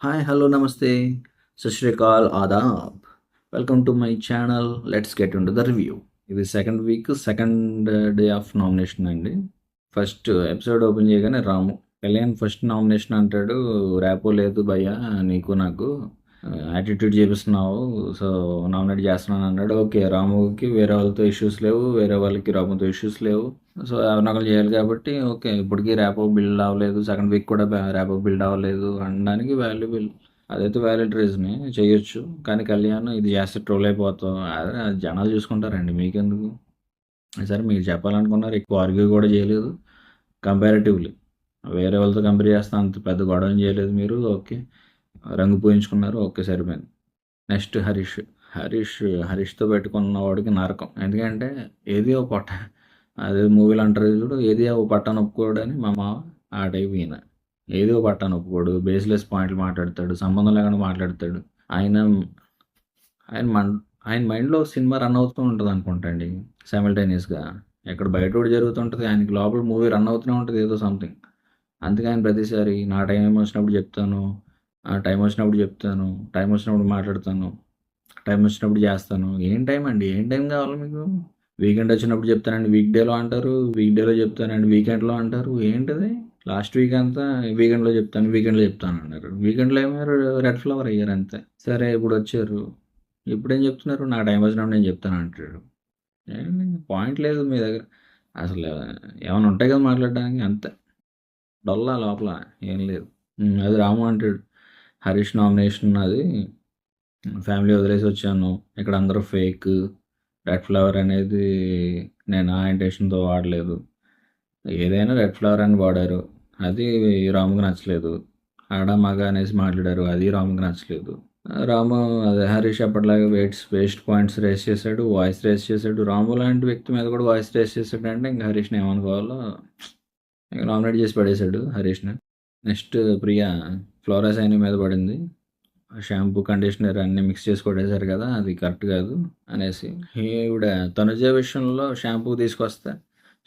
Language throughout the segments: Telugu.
హాయ్ హలో నమస్తే సత్ శ్రీ అకాల్ ఆదాబ్ welcome to my channel let's get into the review. ఇది second week second day of nomination అండి. ఫస్ట్ ఎపిసోడ్ ఓపెన్ చేయగానే రాము కళ్యాణ్ ఫస్ట్ నామినేషన్ అంటాడు, ర్యాపో లేదు భయ్యా నీకు నాకు యాటిట్యూడ్ చేపిస్తున్నావు, సో నామినేట్ చేస్తున్నాను అన్నాడు. ఓకే, రాముకి వేరే వాళ్ళతో ఇష్యూస్ లేవు, వేరే వాళ్ళకి రాముతో ఇష్యూస్ లేవు, సో ఎవరినొకరు చేయాలి కాబట్టి ఓకే. ఇప్పటికీ ర్యాపో బిల్డ్ అవ్వలేదు, సెకండ్ వీక్ కూడా ర్యాపో బిల్డ్ అవ్వలేదు అనడానికి వాల్యుబుల్, అదైతే వ్యాలిడ్ రీజనే, చేయొచ్చు. కానీ కళ్యాణ్ ఇది చేస్తే ట్రోల్ అయిపోతాం, అదే అది జనాలు చూసుకుంటారండి, మీకెందుకు? సరే మీరు చెప్పాలనుకున్నారు, ఎక్కువ ఆర్గ్యూ కూడా చేయలేదు. కంపారిటివ్లీ వేరే వాళ్ళతో కంపేర్ చేస్తే అంత పెద్ద గొడవ ఏం చేయలేదు మీరు. ఓకే, రంగు పూయించుకున్నారు, ఓకే సరిపోయింది. నెక్స్ట్ హరీష్తో పెట్టుకున్న వాడికి నరకం. ఎందుకంటే ఏది ఓ పొట్ట, అదే మూవీలు అంటారు చూడు, ఏది ఓ పట్టాను ఒప్పుకోడని మా మామ ఆ టైప్ ఈయన. ఏది ఓ పట్టాను ఒప్పుకోడు, బేస్లెస్ పాయింట్లు మాట్లాడతాడు, సంబంధం లేకుండా మాట్లాడతాడు. ఆయన ఆయన ఆయన మైండ్లో సినిమా రన్ అవుతూ ఉంటుంది అనుకుంటా అండి, సైమల్టేనియస్గా. ఎక్కడ బయట కూడా జరుగుతుంటుంది, ఆయనకి లోపల మూవీ రన్ అవుతూనే ఉంటుంది ఏదో సంథింగ్. అందుకే ఆయన ప్రతిసారి నా టైం వచ్చినప్పుడు చెప్తాను, ఆ టైం వచ్చినప్పుడు చెప్తాను, టైం వచ్చినప్పుడు మాట్లాడతాను, టైం వచ్చినప్పుడు చేస్తాను. ఏం టైం అండి, ఏం టైం కావాలి మీకు? వీకెండ్ వచ్చినప్పుడు చెప్తానండి వీక్ డేలో అంటారు, వీక్ డేలో చెప్తానండి వీకెండ్లో అంటారు. ఏంటిది? లాస్ట్ వీక్ అంతా వీకెండ్లో చెప్తాను అన్నారు, వీకెండ్లో ఏమయ్యారు? రెడ్ ఫ్లవర్ అయ్యారు అంతే. సరే ఇప్పుడు వచ్చారు, ఇప్పుడేం చెప్తున్నారు? నా టైం వచ్చినప్పుడు నేను చెప్తాను అంటాడు. ఏంటి పాయింట్ లేదు మీ దగ్గర అసలు? ఏమైనా ఉంటాయి కదా మాట్లాడడానికి, అంతే. డొల్లా లోపల ఏం లేదు. అది రాము అంటాడు, హరీష్ నామినేషన్ అది ఫ్యామిలీ వదిలేసి వచ్చాను, ఇక్కడ అందరూ ఫేక్, రెడ్ ఫ్లవర్ అనేది నేను ఆ ఇంటెన్షన్తో వాడలేదు, ఏదైనా రెడ్ ఫ్లవర్ అని వాడారు, అది రాముకి నచ్చలేదు. ఆడ మగ అనేసి మాట్లాడారు, అది రాముకి నచ్చలేదు. రాము అదే హరీష్ అప్పటిలాగా వేస్ట్ పాయింట్స్ రేస్ చేశాడు, వాయిస్ రేస్ చేశాడు. రాము లాంటి వ్యక్తి మీద కూడా వాయిస్ రేస్ చేశాడు అంటే ఇంకా హరీష్ని ఏమనుకోవాలో ఇంకా నామినేట్ చేసి పడేశాడు హరీష్ని. నెక్స్ట్ ప్రియా ఫ్లోరా సైని మీద పడింది, షాంపూ కండిషనర్ అన్నీ మిక్స్ చేసి కొట్టేశారు కదా, అది కరెక్ట్ కాదు అనేసి. ఈవిడ తనుజ విషయంలో షాంపూ తీసుకొస్తే,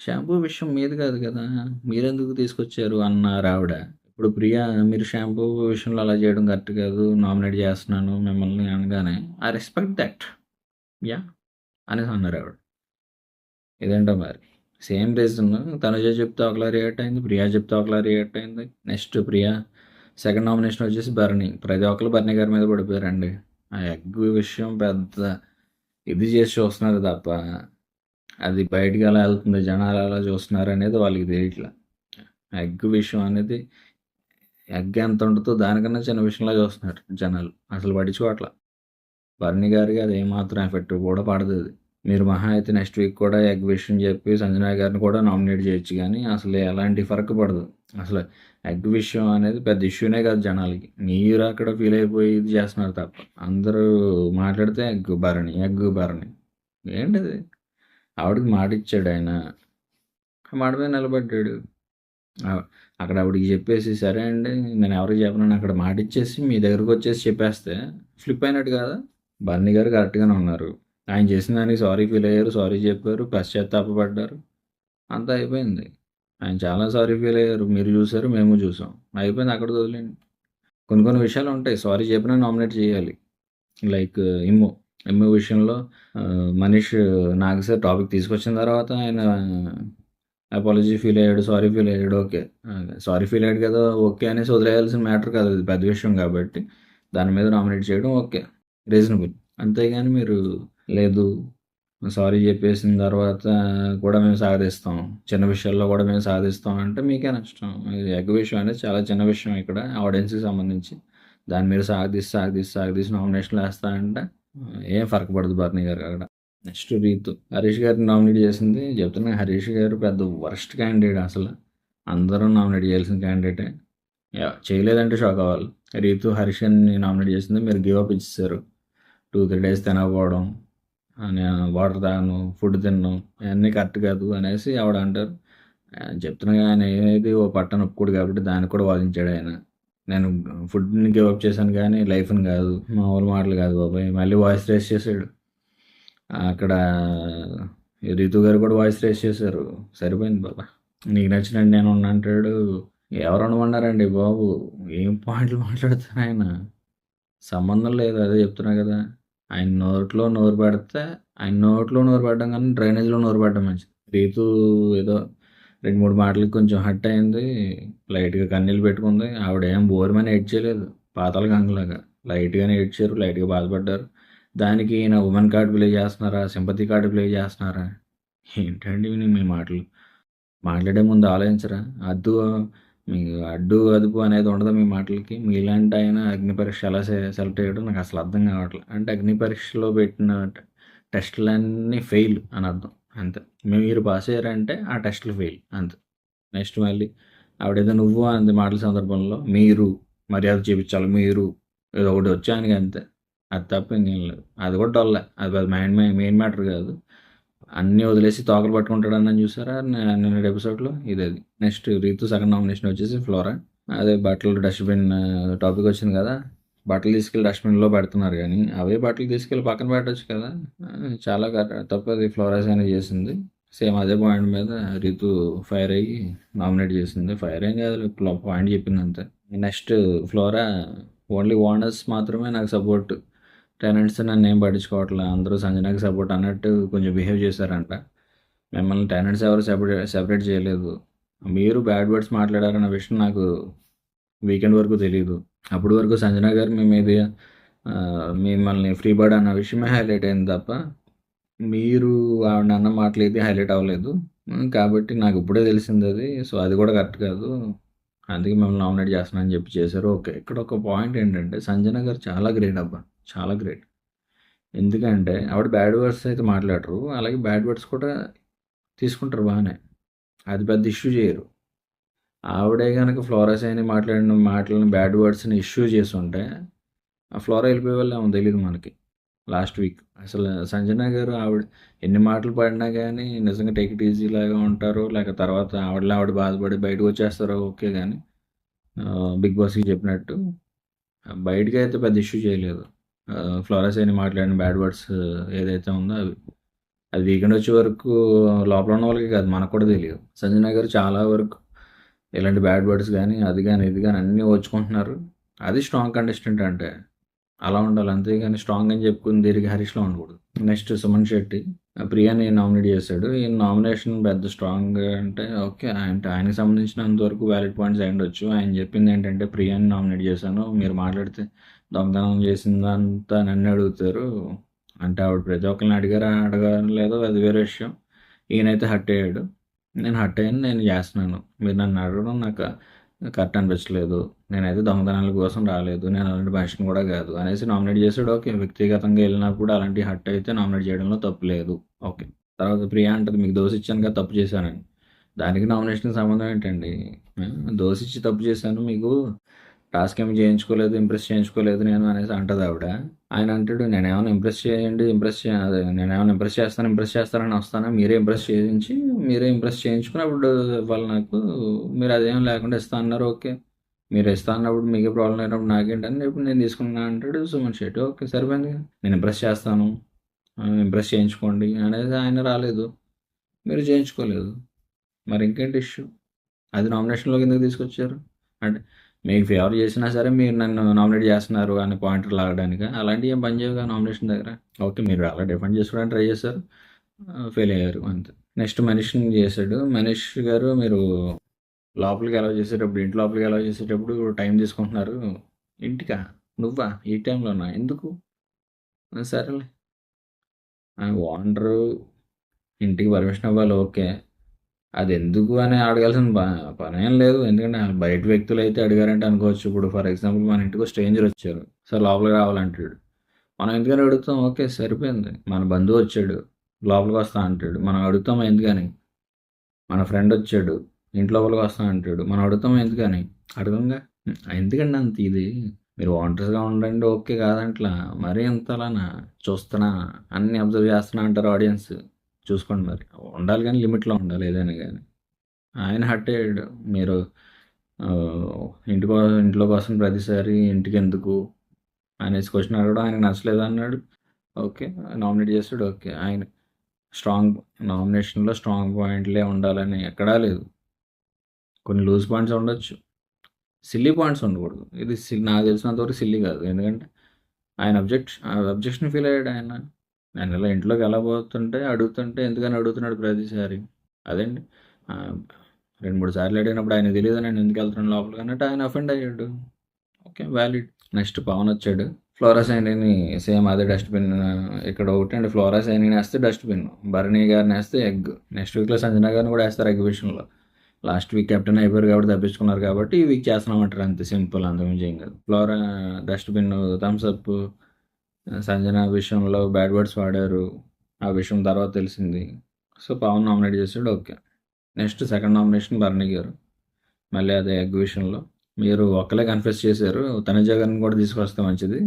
షాంపూ విషయం మీది కాదు కదా, మీరెందుకు తీసుకొచ్చారు అన్నారు ఆవిడ. ఇప్పుడు ప్రియా మీరు షాంపూ విషయంలో అలా చేయడం కరెక్ట్ కాదు, నామినేట్ చేస్తున్నాను మిమ్మల్ని అనగానే ఐ రెస్పెక్ట్ దట్ యా అనేసి అన్నారు ఆవిడ. ఇదేంటో మరి సేమ్ రీజన్ తనుజ చెప్తే ఒకలా రియాక్ట్ అయింది, ప్రియా చెప్తే ఒకలా రియాక్ట్ అయింది. నెక్స్ట్ ప్రియా సెకండ్ నామినేషన్ వచ్చేసి బర్నీ. ప్రతి ఒక్కరు బర్నీ గారి మీద పడిపోయారండి. ఆ ఎగ్ విషయం పెద్ద ఇది చేసి చూస్తున్నారు తప్ప అది బయటికి ఎలా వెళ్తుంది, జనాలు ఎలా చూస్తున్నారు అనేది వాళ్ళకి తెలియట్లా. ఎగ్ విషయం అనేది ఎగ్ ఎంత ఉంటుందో దానికన్నా చిన్న విషయంలో చూస్తున్నారు జనాలు, అసలు పట్టించుకోవట్లా. బర్నీ గారికి అది ఏమాత్రం ఎఫెక్ట్ కూడా పడదు. అది మీరు మహా అయితే నెక్స్ట్ వీక్ కూడా ఎగ్ విషయం చెప్పి సంజనా గారిని కూడా నామినేట్ చేయొచ్చు, కానీ అసలు ఎలాంటి ఫరక్ పడదు. అసలు ఎగ్ విషయం అనేది పెద్ద ఇష్యూనే కాదు జనాలకి, మీరు అక్కడ ఫీల్ అయిపోయి ఇది చేస్తున్నారు తప్ప. అందరూ మాట్లాడితే ఎగ్ భరణి ఏంటిది? ఆవిడకి మాట ఇచ్చాడు ఆయన, మాట మీద నిలబడ్డాడు. అక్కడ ఆవిడకి చెప్పేసి సరే అండి నేను ఎవరికి చెప్పను అక్కడ మాట ఇచ్చేసి మీ దగ్గరకు వచ్చేసి చెప్పేస్తే ఫ్లిప్ అయినట్టు కదా. బర్నీ గారు కరెక్ట్గానే ఉన్నారు, ఆయన చేసిన దానికి సారీ ఫీల్ అయ్యారు, సారీ చెప్పారు, పశ్చాత్తాపడ్డారు, అంతా అయిపోయింది. ఆయన చాలా సారీ ఫీల్ అయ్యారు, మీరు చూసారు, మేము చూసాం, అయిపోయింది, అక్కడ వదిలేండి. కొన్ని విషయాలు ఉంటాయి సారీ చెప్పినా నామినేట్ చేయాలి. లైక్ ఇమ్ము విషయంలో మనీష్ నాగ్ సార్ టాపిక్ తీసుకొచ్చిన తర్వాత ఆయన అపాలజీ ఫీల్ అయ్యాడు, సారీ ఫీల్ అయ్యాడు, ఓకే. సారీ ఫీల్ అయ్యాడు కదా, ఓకే అనేసి వదిలేయాల్సిన మ్యాటర్ కాదు, అది పెద్ద విషయం కాబట్టి దాని మీద నామినేట్ చేయడం ఓకే, రీజనబుల్. అంతేగాని మీరు లేదు సారీ చెప్పేసిన తర్వాత కూడా మేము సాధిస్తాం, చిన్న విషయాల్లో కూడా మేము సాధిస్తాం అంటే మీకే నష్టం. ఇది ఎగ్ విషయం అనేది చాలా చిన్న విషయం ఇక్కడ ఆడియన్స్కి సంబంధించి, దాన్ని మీరు సాగదీసి నామినేషన్లు వేస్తారంటే ఏం ఫరక పడదు బర్నీ గారు అక్కడ. నెక్స్ట్ రీతు హరీష్ గారిని నామినేట్ చేసింది. చెప్తున్నా హరీష్ గారు పెద్ద వర్స్ట్ క్యాండిడేట్, అసలు అందరూ నామినేట్ చేయాల్సిన క్యాండిడేటే, చేయలేదంటే షాక్ అవ్వాలి. రీతు హరీష్ గారిని నామినేట్ చేసింది, మీరు గివ్ అప్ ఇచ్చేసారు. 2-3 డేస్ తినకపోవడం, వాటర్ తాగను, ఫుడ్ తిన్నాను, ఇవన్నీ కరెక్ట్ కాదు అనేసి ఆవిడ అంటారు. చెప్తున్నా ఆయన ఏది ఓ పట్టను ఒప్పుకోడు కాబట్టి దానికి కూడా వాదించాడు ఆయన. నేను ఫుడ్ని గివ్ అప్ చేశాను కానీ లైఫ్ని కాదు, మామూలు మాటలు కాదు బాబాయ్. మళ్ళీ వాయిస్ రేస్ చేశాడు అక్కడ. రీతు గారు కూడా వాయిస్ రేస్ చేశారు, సరిపోయింది బాబా. నీకు నచ్చినట్టు నేను ఉన్నా అంటాడు, ఎవరు ఉండమన్నారండి బాబు? ఏం పాయింట్లు మాట్లాడుతారు ఆయన? సంబంధం లేదు. అదే చెప్తున్నా కదా! ఆయన నోట్లో నోరు పెడితే ఆయన నోట్లో నోరు పెట్టడం కన్నా డ్రైనేజ్‌లో నోరు పెట్టడం మంచిది. రీతు ఏదో 2, 3 మాటలకి కొంచెం హర్ట్ అయింది. లైట్‌గా కన్నీళ్ళు పెట్టుకుంది. ఆవిడేం బోరుమని ఏడ్చేయలేదు. పాతాళ గంగలాగా. లైట్‌గానే ఏడ్చారు. లైట్‌గా బాధపడ్డారు. దానికి ఈయన వుమెన్ కార్డ్ ప్లే చేస్తున్నారా? సింపతి కార్డ్ ప్లే చేస్తున్నారా? ఏంటండి మీ మాటలు? మాట్లాడే ముందు ఆలోచించరా? మీకు అడ్డు, అదుపు అనేది ఉండదా మీ మాటలకి? మీలాంటి ఆయన అగ్ని పరీక్ష ఎలా సెలెక్ట్ అయ్యాడో నాకు అసలు అర్థం కావట్లే. అంటే అగ్ని పరీక్షలో పెట్టిన టెస్టులన్నీ ఫెయిల్ అని అర్థం. అంతే. మీరు పాస్ అయ్యారంటే ఆ టెస్టులు ఫెయిల్ అంతే. నెక్స్ట్ మళ్ళీ ఆవిడేదో నువ్వు అంది మాటల సందర్భంలో మీరు మర్యాద చూపించాలి. మీరు ఏదో ఒకటి వచ్చి ఆయనకి అంతే. అది తప్ప ఇంకేం లేదు. అది కూడా డొల్లే. అది మెయిన్ మ్యాటర్ కాదు. అన్నీ వదిలేసి తోకలు పట్టుకుంటాడన్నాను చూసారా నిన్నటి ఎపిసోడ్లో ఇది అది. నెక్స్ట్ రీతు సెకండ్ నామినేషన్ వచ్చేసి ఫ్లోరా. అదే బట్టలు డస్ట్బిన్ టాపిక్ వచ్చింది కదా, బట్టలు తీసుకెళ్ళి డస్ట్బిన్లో పెడుతున్నారు కానీ అవే బట్టలు తీసుకెళ్ళి పక్కన పెట్టచ్చు కదా. చాలా తప్పు అది ఫ్లోరాస్ అనేది చేసింది. సేమ్ అదే పాయింట్ మీద రీతు ఫైర్ అయ్యి నామినేట్ చేసింది. ఫైర్ ఏం కాదు, పాయింట్ చెప్పింది అంతే. నెక్స్ట్ ఫ్లోరా ఓన్లీ ఓనర్స్ మాత్రమే నాకు సపోర్ట్, టెనెంట్స్ నన్ను ఏం పట్టించుకోవట్లే, అందరూ సంజనాకి సపోర్ట్ అన్నట్టు కొంచెం బిహేవ్ చేశారంట. మిమ్మల్ని టెనెంట్స్ ఎవరు సెపరేట్ చేయలేదు. మీరు బ్యాడ్ వర్డ్స్ మాట్లాడారన్న విషయం నాకు వీకెండ్ వరకు తెలియదు. అప్పటి వరకు సంజన గారు మీ మీద మిమ్మల్ని ఫ్రీ బర్డ్ అన్న విషయమే హైలైట్ అయింది తప్ప మీరు ఆవిడ అన్న మాటలు అయితే హైలైట్ అవ్వలేదు. కాబట్టి నాకు ఇప్పుడే తెలిసింది అది. సో అది కూడా కరెక్ట్ కాదు. అందుకే మిమ్మల్ని నామినేట్ చేస్తున్నానని చెప్పి చేశారు. ఓకే, ఇక్కడ ఒక పాయింట్ ఏంటంటే సంజన గారు చాలా గ్రేట్ అబ్బా, చాలా గ్రేట్. ఎందుకంటే ఆవిడ బ్యాడ్ వర్డ్స్ అయితే మాట్లాడరు, అలాగే బ్యాడ్ వర్డ్స్ కూడా తీసుకుంటారు బాగానే. అది పెద్ద ఇష్యూ చేయరు. ఆవిడే కనుక ఫ్లోరస్ అని మాట్లాడిన మాటలను బ్యాడ్ వర్డ్స్ని ఇష్యూ చేస్తుంటే ఆ ఫ్లోరా వెళ్ళిపోయే వాళ్ళు ఏమో తెలియదు మనకి. లాస్ట్ వీక్ అసలు సంజన గారు ఆవిడ ఎన్ని మాటలు పడినా కానీ నిజంగా టేక్ ఇట్ ఈజీ లాగా ఉంటారు, లేక తర్వాత ఆవిడ బాధపడి బయటకు వచ్చేస్తారో ఓకే. కానీ బిగ్ బాస్కి చెప్పినట్టు బయటకి అయితే పెద్ద ఇష్యూ చేయలేదు. ఫ్లోరస్ అని మాట్లాడిన బ్యాడ్ వర్డ్స్ ఏదైతే ఉందో అది వీకెండ్ వచ్చే వరకు లోపల ఉన్న వాళ్ళకి కాదు, మనకు కూడా తెలియదు. సంజన గారు చాలా వరకు ఇలాంటి బ్యాడ్ వర్డ్స్ కానీ అది కానీ ఇది కానీ అన్నీ వచ్చుకుంటున్నారు. అది స్ట్రాంగ్ కంటెస్టెంట్ అంటే అలా ఉండాలి. అంతేగాని స్ట్రాంగ్ అని చెప్పుకుని దీనికి హరీష్లో ఉండకూడదు. నెక్స్ట్ సుమన్ శెట్టి ప్రియాని నామినేట్ చేశాడు. ఈ నామినేషన్ పెద్ద స్ట్రాంగ్ అంటే ఓకే, అంటే ఆయనకు సంబంధించినంత వరకు వ్యాలిడ్ పాయింట్స్ అయ్యుండొచ్చు. ఆయన చెప్పింది ఏంటంటే ప్రియాని నామినేట్ చేశాను, మీరు మాట్లాడితే దొంగతనం చేసిందంతా నన్ను అడుగుతారు అంటే ఆవిడ ప్రతి ఒక్కరిని అడగారు లేదో అది వేరే విషయం. ఈయనైతే హర్ట్ అయ్యాడు. నేను హర్ట్ అయ్యాను, నేను చేస్తున్నాను, మీరు నన్ను అడగడం నాకు కరెక్ట్ అనిపించలేదు, నేనైతే దొంగతనాల కోసం రాలేదు, నేను అలాంటి మనిషిని కూడా కాదు అనేసి నామినేట్ చేశాడు. ఓకే, వ్యక్తిగతంగా వెళ్ళినప్పుడు అలాంటి హర్ట్ అయితే నామినేట్ చేయడంలో తప్పు లేదు. ఓకే. తర్వాత ప్రియా అంటది మీకు దోశ ఇచ్చాను కదా తప్పు చేశానని. దానికి నామినేషన్కి సంబంధం ఏంటండి? దోశ ఇచ్చి తప్పు చేశాను, మీకు టాస్క్ ఏమి చేయించుకోలేదు, ఇంప్రెస్ చేయించుకోలేదు నేను అనేసి అంటది ఆవిడ. ఆయన అంటాడు నేనేమైనా ఇంప్రెస్ చేయండి, అదే నేనేమైనా ఇంప్రెస్ చేస్తానని వస్తాను, మీరే ఇంప్రెస్ చేయించుకుని అప్పుడు ఇవ్వాలి నాకు, మీరు అదేం లేకుండా ఇస్తా అన్నారు. ఓకే, మీరు ఇస్తా అన్నప్పుడు మీకే ప్రాబ్లం అయినప్పుడు నాకేంటని ఇప్పుడు నేను తీసుకున్నా అంటాడు సుమన్ శెట్టి. ఓకే, సరిపోయింది, నేను ఇంప్రెస్ చేస్తాను, ఇంప్రెస్ చేయించుకోండి అనేది ఆయన రాలేదు, మీరు చేయించుకోలేదు, మరి ఇంకేంటి ఇష్యూ? అది నామినేషన్లోకి ఎందుకు తీసుకొచ్చారు? అంటే మీకు ఫేవర్ చేసినా సరే మీరు నన్ను నామినేట్ చేస్తున్నారు అనే పాయింట్ లాగడానికి అలాంటివి ఏం పని చేయవుగా నామినేషన్ దగ్గర. ఓకే, మీరు అలా డిఫెండ్ చేసుకోవడానికి ట్రై చేశారు, ఫెయిల్ అయ్యారు అంతే. నెక్స్ట్ మనీష్ని చేశాడు. మనీష్ గారు మీరు లోపలికి అలౌ చేసేటప్పుడు, ఇంటి లోపలికి అలౌ చేసేటప్పుడు టైం తీసుకుంటున్నారు. ఇంటికా? నువ్వా? ఈ టైంలోనా? ఎందుకు? సరేలే, ఓనరు ఇంటికి పర్మిషన్ ఇవ్వాలి ఓకే, అది ఎందుకు అని అడగాల్సిన పనేం లేదు. ఎందుకంటే బయట వ్యక్తులు అయితే అడిగారంటే అనుకోవచ్చు. ఇప్పుడు ఫర్ ఎగ్జాంపుల్ మన ఇంటికి స్ట్రేంజర్ వచ్చారు, సార్ లోపలికి రావాలంటాడు, మనం ఎందుకని అడుగుతాం? ఓకే, సరిపోయింది. మన బంధువు వచ్చాడు లోపలికి వస్తా అంటాడు, మనం అడుగుతాం ఎందుకని? మన ఫ్రెండ్ వచ్చాడు ఇంటి లోపలికి వస్తా అంటాడు, మనం అడుగుతాం ఎందుకని? అడగంగా. ఎందుకండి అంత ఇది? మీరు వాంటర్స్గా ఉండండి ఓకే కాదంట్లా, మరీ ఎంతలానా చూస్తున్నా అన్నీ అబ్జర్వ్ చేస్తున్నా అంటారు ఆడియన్స్. చూసుకోండి మరి, ఉండాలి కానీ లిమిట్లో ఉండాలి ఏదైనా కానీ. ఆయన హర్ట్ అయ్యాడు. మీరు ఇంట్లో కోసం ప్రతిసారి ఇంటికి ఎందుకు అనేసి క్వశ్చన్ అడగడం ఆయనకు నచ్చలేదు అన్నాడు. ఓకే, నామినేట్ చేస్తాడు. ఓకే, ఆయన నామినేషన్లో స్ట్రాంగ్ పాయింట్లే ఉండాలని ఎక్కడా లేదు. కొన్ని లూజ్ పాయింట్స్ ఉండొచ్చు. సిల్లీ పాయింట్స్ ఉండకూడదు. ఇది నాకు తెలిసినంతవరకు సిల్లీ కాదు. ఎందుకంటే ఆయన అబ్జెక్షన్ ఫీల్ అయ్యాడు ఆయన. నేను ఇలా ఇంట్లోకి ఎలా పోతుంటే అడుగుతుంటే ఎందుకని అడుగుతున్నాడు ప్రతిసారి. అదేండి 2-3 సార్లు అడిగినప్పుడు ఆయన తెలియదు నేను ఎందుకు వెళ్తున్నాను లోపలికి అన్నట్టు ఆయన అఫెండ్ అయ్యాడు. Okay, valid. నెక్స్ట్ పవన్ వచ్చాడు. ఫ్లోరాసైనీని సేమ్ అదే డస్ట్బిన్ ఇక్కడ ఒకటి అండి. ఫ్లోరాసైనీని వేస్తే డస్ట్బిన్, భరణి గారిని వేస్తే ఎగ్. నెక్స్ట్ వీక్లో సంజన గారిని కూడా వేస్తారు ఎగ్ విషయంలో. లాస్ట్ వీక్ కెప్టెన్ అయిపోయారు కాబట్టి తప్పించుకున్నారు కాబట్టి ఈ వీక్ చేస్తున్నామంటారు, అంతే సింపుల్, అంతకుమించి ఏం కాదు. Flora dustbin, Thums Up. సంజన విషయంలో బ్యాడ్ వర్డ్స్ వాడారు, ఆ విషయం తర్వాత తెలిసింది. సో పవన్ నామినేట్ చేసాడు, okay. Next second nomination Bharani garu, మళ్ళీ అదే ఎగ్ విషయంలో. మీరు ఒక్కలే కన్ఫెస్ చేశారు, తనుజ గారిని కూడా తీసుకొస్తే మంచిది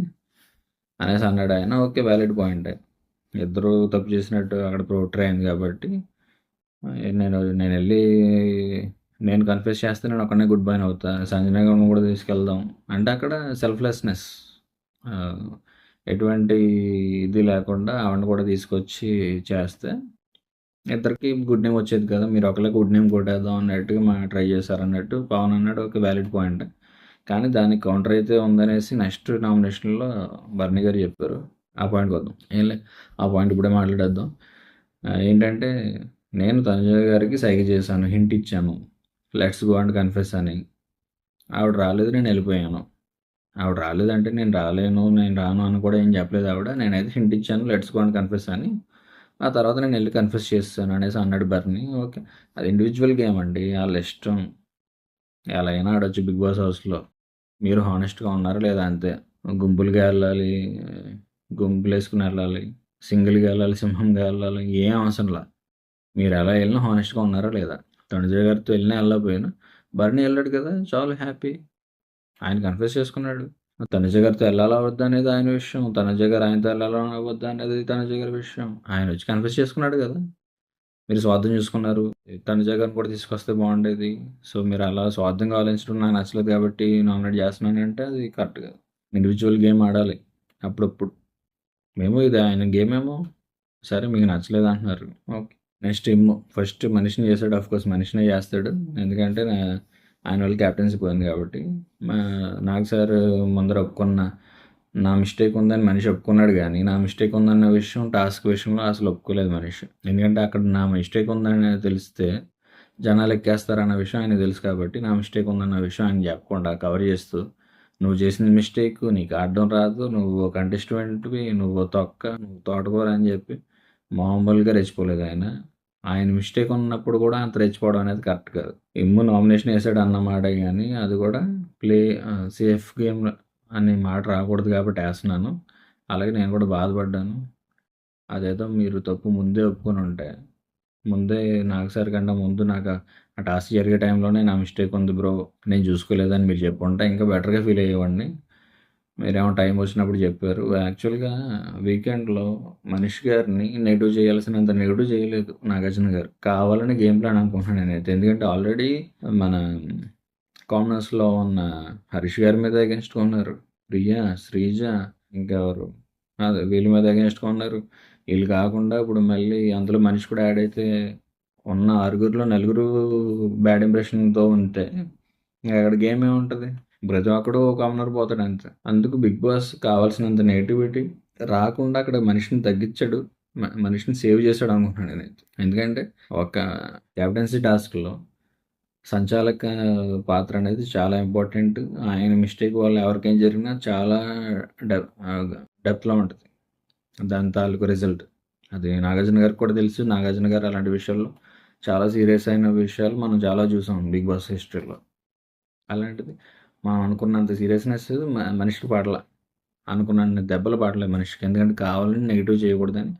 అనేసి అన్నాడు ఆయన. ఓకే, వ్యాలిడ్ పాయింటే. ఇద్దరు తప్పు చేసినట్టు అక్కడ పోర్ట్రే అయింది కాబట్టి నేను వెళ్ళి నేను కన్ఫెస్ చేస్తే నేను ఒక్కనే గుడ్ బైన్ అవుతా, సంజన గారిని కూడా తీసుకెళ్దాం అంటే అక్కడ సెల్ఫ్లెస్నెస్, ఎటువంటి ఇది లేకుండా ఆవిడని కూడా తీసుకొచ్చి చేస్తే ఇద్దరికి గుడ్ నేమ్ వచ్చేది కదా. మీరు ఒకళ్ళకి గుడ్ నేమ్ కొట్టేద్దాం అన్నట్టుగా ట్రై చేశారు అన్నట్టు పవన్ అన్నాడు. ఒక వ్యాలిడ్ పాయింట్. కానీ దానికి కౌంటర్ అయితే ఉందనేసి నెక్స్ట్ నామినేషన్లో భరణి గారు చెప్పారు. ఆ పాయింట్కి వద్దాం, ఏం లే, ఆ పాయింట్ ఇప్పుడే మాట్లాడేద్దాం. ఏంటంటే నేను తనుజ గారికి సైగ చేశాను, హింట్ ఇచ్చాను, లెట్స్ గో అండ్ కన్ఫెస్ అని. ఆవిడ రాలేదు, నేను వెళ్ళిపోయాను. ఆవిడ రాలేదంటే నేను రాను అని కూడా ఏం చెప్పలేదు ఆవిడ. నేనైతే హింట్ ఇచ్చాను, లెట్స్ గో అండ్ కన్ఫెస్ అని. ఆ తర్వాత నేను వెళ్ళి కన్ఫెస్ చేస్తాను అనేసి అన్నాడు బర్ని. ఓకే, అది ఇండివిజువల్ గేమ్ అండి, వాళ్ళ ఇష్టం, ఎలా అయినా ఆడొచ్చు బిగ్ బాస్ హౌస్లో. మీరు హానెస్ట్గా ఉన్నారా లేదా అంతే. గుంపులుగా వెళ్ళాలి, గుంపులు వేసుకుని వెళ్ళాలి, సింగిల్గా వెళ్ళాలి, సింహంగా వెళ్ళాలి, ఏం అవసరంలా. మీరు ఎలా వెళ్ళినా హానెస్ట్గా ఉన్నారా లేదా. తనుజ గారితో వెళ్ళినా వెళ్ళకపోయినా బర్ని వెళ్ళాడు కదా, చాలా హ్యాపీ. ఆయన కన్ఫెస్ చేసుకున్నాడు. తనుజ గారితో వెళ్ళాలా వద్దా అనేది ఆయన విషయం, తనుజ గారు ఆయనతో వెళ్ళాలా వద్దా అనేది తనుజ గారి విషయం. ఆయన వచ్చి కన్ఫెస్ చేసుకున్నాడు కదా. మీరు స్వార్థం చూసుకున్నారు, తనుజ గారిని కూడా తీసుకొస్తే బాగుండేది. సో మీరు అలా స్వార్థంగా ఆలోచించడం నాకు నచ్చలేదు కాబట్టి నామినేట్ చేస్తున్నానంటే అది కరెక్ట్ కాదు. ఇండివిజువల్ గేమ్ ఆడాలి అప్పుడప్పుడు. ఇది ఆయన గేమ్ ఏమో సరే మీకు నచ్చలేదు అంటున్నారు, ఓకే. నెక్స్ట్ ఫస్ట్ మనిషిని చేశాడు, అఫ్కోర్స్ మనిషినే చేస్తాడు, ఎందుకంటే ఆయన వాళ్ళు క్యాప్టెన్సీ పోయింది కాబట్టి. నాగ్ సార్ ముందర ఒప్పుకున్న నా మిస్టేక్ ఉందని మనిషి ఒప్పుకున్నాడు, కానీ నా మిస్టేక్ ఉందన్న విషయం టాస్క్ విషయంలో అసలు ఒప్పుకోలేదు మనిషి. ఎందుకంటే అక్కడ నా మిస్టేక్ ఉందని తెలిస్తే జనాలు ఎక్కేస్తారన్న విషయం ఆయన తెలుసు కాబట్టి నా మిస్టేక్ ఉందన్న విషయం ఆయన చెప్పకుండా కవర్ చేస్తూ, నువ్వు చేసిన మిస్టేక్ నీకు ఆడడం రాదు, నువ్వు కంటెస్టెంట్వి, నువ్వు నువ్వు తోటకూర అని చెప్పి మామూలుగా రెచ్చిపోలేదు ఆయన. ఆయన మిస్టేక్ ఉన్నప్పుడు కూడా అంత రెచ్చిపోవడం అనేది కరెక్ట్ కాదు. నామినేషన్ వేసాడు అన్నమాట, కానీ అది కూడా సేఫ్ గేమ్ అనే మాట రాకూడదు కాబట్టి వేస్తున్నాను. అలాగే నేను కూడా బాధపడ్డాను. అదేదో మీరు తప్పు ముందే ఒప్పుకొని ఉంటే, ముందే నాకు సార్ కంటే ముందు నాకు ఆ టాస్క్ జరిగే టైంలోనే నా మిస్టేక్ ఉంది బ్రో, నేను చూసుకోలేదని మీరు చెప్పుంటే ఇంకా బెటర్గా ఫీల్ అయ్యేవాడిని. మీరేమో టైం వచ్చినప్పుడు చెప్పారు. యాక్చువల్గా వీకెండ్లో మనీష్ గారిని నెగిటివ్ చేయాల్సినంత నెగిటివ్ చేయలేదు నాగార్జున గారు. కావాలని గేమ్ ప్లాన్ అనుకుంటున్నాను నేనైతే. ఎందుకంటే ఆల్రెడీ మన కామనర్స్లో ఉన్న హరీష్ గారి మీద అగెన్స్ట్గా ఉన్నారు, ప్రియా, శ్రీజ, ఇంకెవరు, అదే వీళ్ళ మీద అగెన్స్ట్గా ఉన్నారు. వీళ్ళు కాకుండా ఇప్పుడు మళ్ళీ అందులో మనిషి కూడా యాడ్ అయితే ఉన్న 6గురిలో 4 బ్యాడ్ ఇంప్రెషన్తో ఉంటే అక్కడ గేమ్ ఏముంటుంది. ప్రతి ఒక్కడు కామనర్ పోతాడు అంతే. అందుకు బిగ్ బాస్ కావాల్సినంత నెగిటివిటీ రాకుండా అక్కడ మనిషిని తగ్గించాడు, మనిషిని సేవ్ చేశాడు అనుకుంటున్నాను నేనైతే. ఎందుకంటే ఒక క్యాప్టెన్సీ టాస్క్లో సంచాలక పాత్ర అనేది చాలా ఇంపార్టెంట్. ఆయన మిస్టేక్ వల్ల ఎవరికేం జరిగినా చాలా డెప్త్లో ఉంటుంది దాని తాలూకు రిజల్ట్. అది నాగార్జున గారికి కూడా తెలుసు. నాగార్జున గారు అలాంటి విషయాల్లో చాలా సీరియస్ అయిన విషయాలు మనం చాలా చూసాం బిగ్ బాస్ హిస్టరీలో. అలాంటిది మనం అనుకున్నంత సీరియస్నెస్ మనిషికి పడల, అనుకున్న దెబ్బలు పడలేదు మనిషికి. ఎందుకంటే కావాలని నెగిటివ్ చేయకూడదని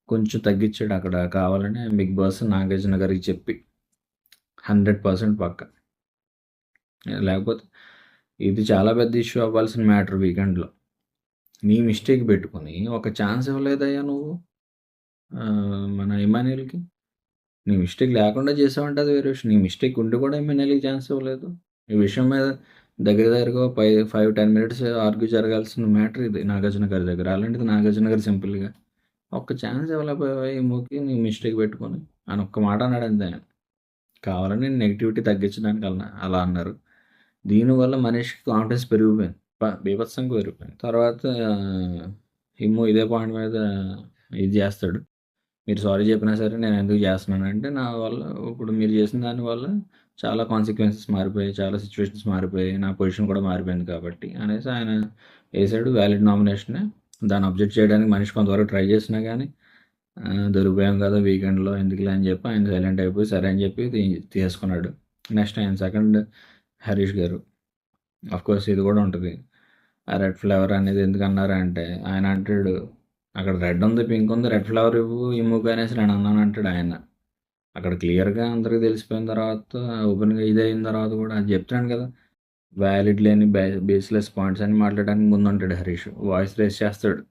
కొంచెం తగ్గించాడు అక్కడ, కావాలని బిగ్ బాస్ నాగార్జున గారికి చెప్పి 100% పక్క. లేకపోతే ఇది చాలా పెద్ద ఇష్యూ అవ్వాల్సిన మ్యాటర్. వీకెండ్లో నీ మిస్టేక్ పెట్టుకొని ఒక ఛాన్స్ ఇవ్వలేదయ్యా నువ్వు మన ఇమాన్యుయల్కి. నీ మిస్టేక్ లేకుండా చేసావంటే అది వేరే విషయం. నీ మిస్టేక్ ఉండి కూడా ఇమాన్యుయల్కి ఛాన్స్ ఇవ్వలేదు. ఈ విషయం మీద దగ్గరగా 5-10 మినిట్స్ ఆర్గ్యూ జరగాల్సిన మ్యాటర్ ఇది నాగార్జున గారి దగ్గర. అలాంటిది నాగార్జున గారు సింపుల్గా ఒక్క ఛాన్స్ ఇవ్వలేకపోయావా ఈ మూకి నీ మిస్టేక్ పెట్టుకొని అని ఒక్క మాట అన్నాడు అంతే. కావాలని నెగిటివిటీ తగ్గించడానికి అలా అన్నారు. దీనివల్ల మనిషికి కాన్ఫిడెన్స్ పెరిగిపోయింది. బీభత్సంగా పెరిగిపోయింది. తర్వాత హిమ్ము ఇదే పాయింట్ మీద ఇది చేస్తాడు. మీరు సారీ చెప్పినా సరే నేను ఎందుకు చేస్తున్నానంటే, నా వల్ల ఇప్పుడు మీరు చేసిన దానివల్ల చాలా కాన్సిక్వెన్సెస్ మారిపోయాయి, చాలా సిచ్యువేషన్స్ మారిపోయాయి, నా పొజిషన్ కూడా మారిపోయింది కాబట్టి అనేసి ఆయన వేసాడు. వ్యాలిడ్ నామినేషనే. దాన్ని అబ్జెక్ట్ చేయడానికి మనిషి కొంతవరకు ట్రై చేసినా కానీ దొరికిపోయాం కదా వీకెండ్లో ఎందుకులే అని చెప్పి ఆయన సైలెంట్ అయిపోయి సరే అని చెప్పి తీసుకున్నాడు. నెక్స్ట్ ఆయన సెకండ్ హరీష్ గారు. కోర్స్ ఇది కూడా ఉంటుంది. ఆ రెడ్ ఫ్లేవర్ అనేది ఎందుకు అన్నారంటే ఆయన అంటాడు, అక్కడ రెడ్ ఉంది, పింక్ ఉంది, రెడ్ ఫ్లేవర్ ఇవ్వు ఇమ్ముకు అనేసి నేను అన్నాను అంటాడు ఆయన. అక్కడ క్లియర్గా అందరికీ తెలిసిపోయిన తర్వాత ఓపెన్గా ఇది అయిన తర్వాత కూడా అది చెప్తున్నాను కదా, వ్యాలిడ్ లేని బేస్లెస్ పాయింట్స్ అని మాట్లాడడానికి ముందు ఉంటాడు హరీష్. వాయిస్ రేస్ చేస్తాడు,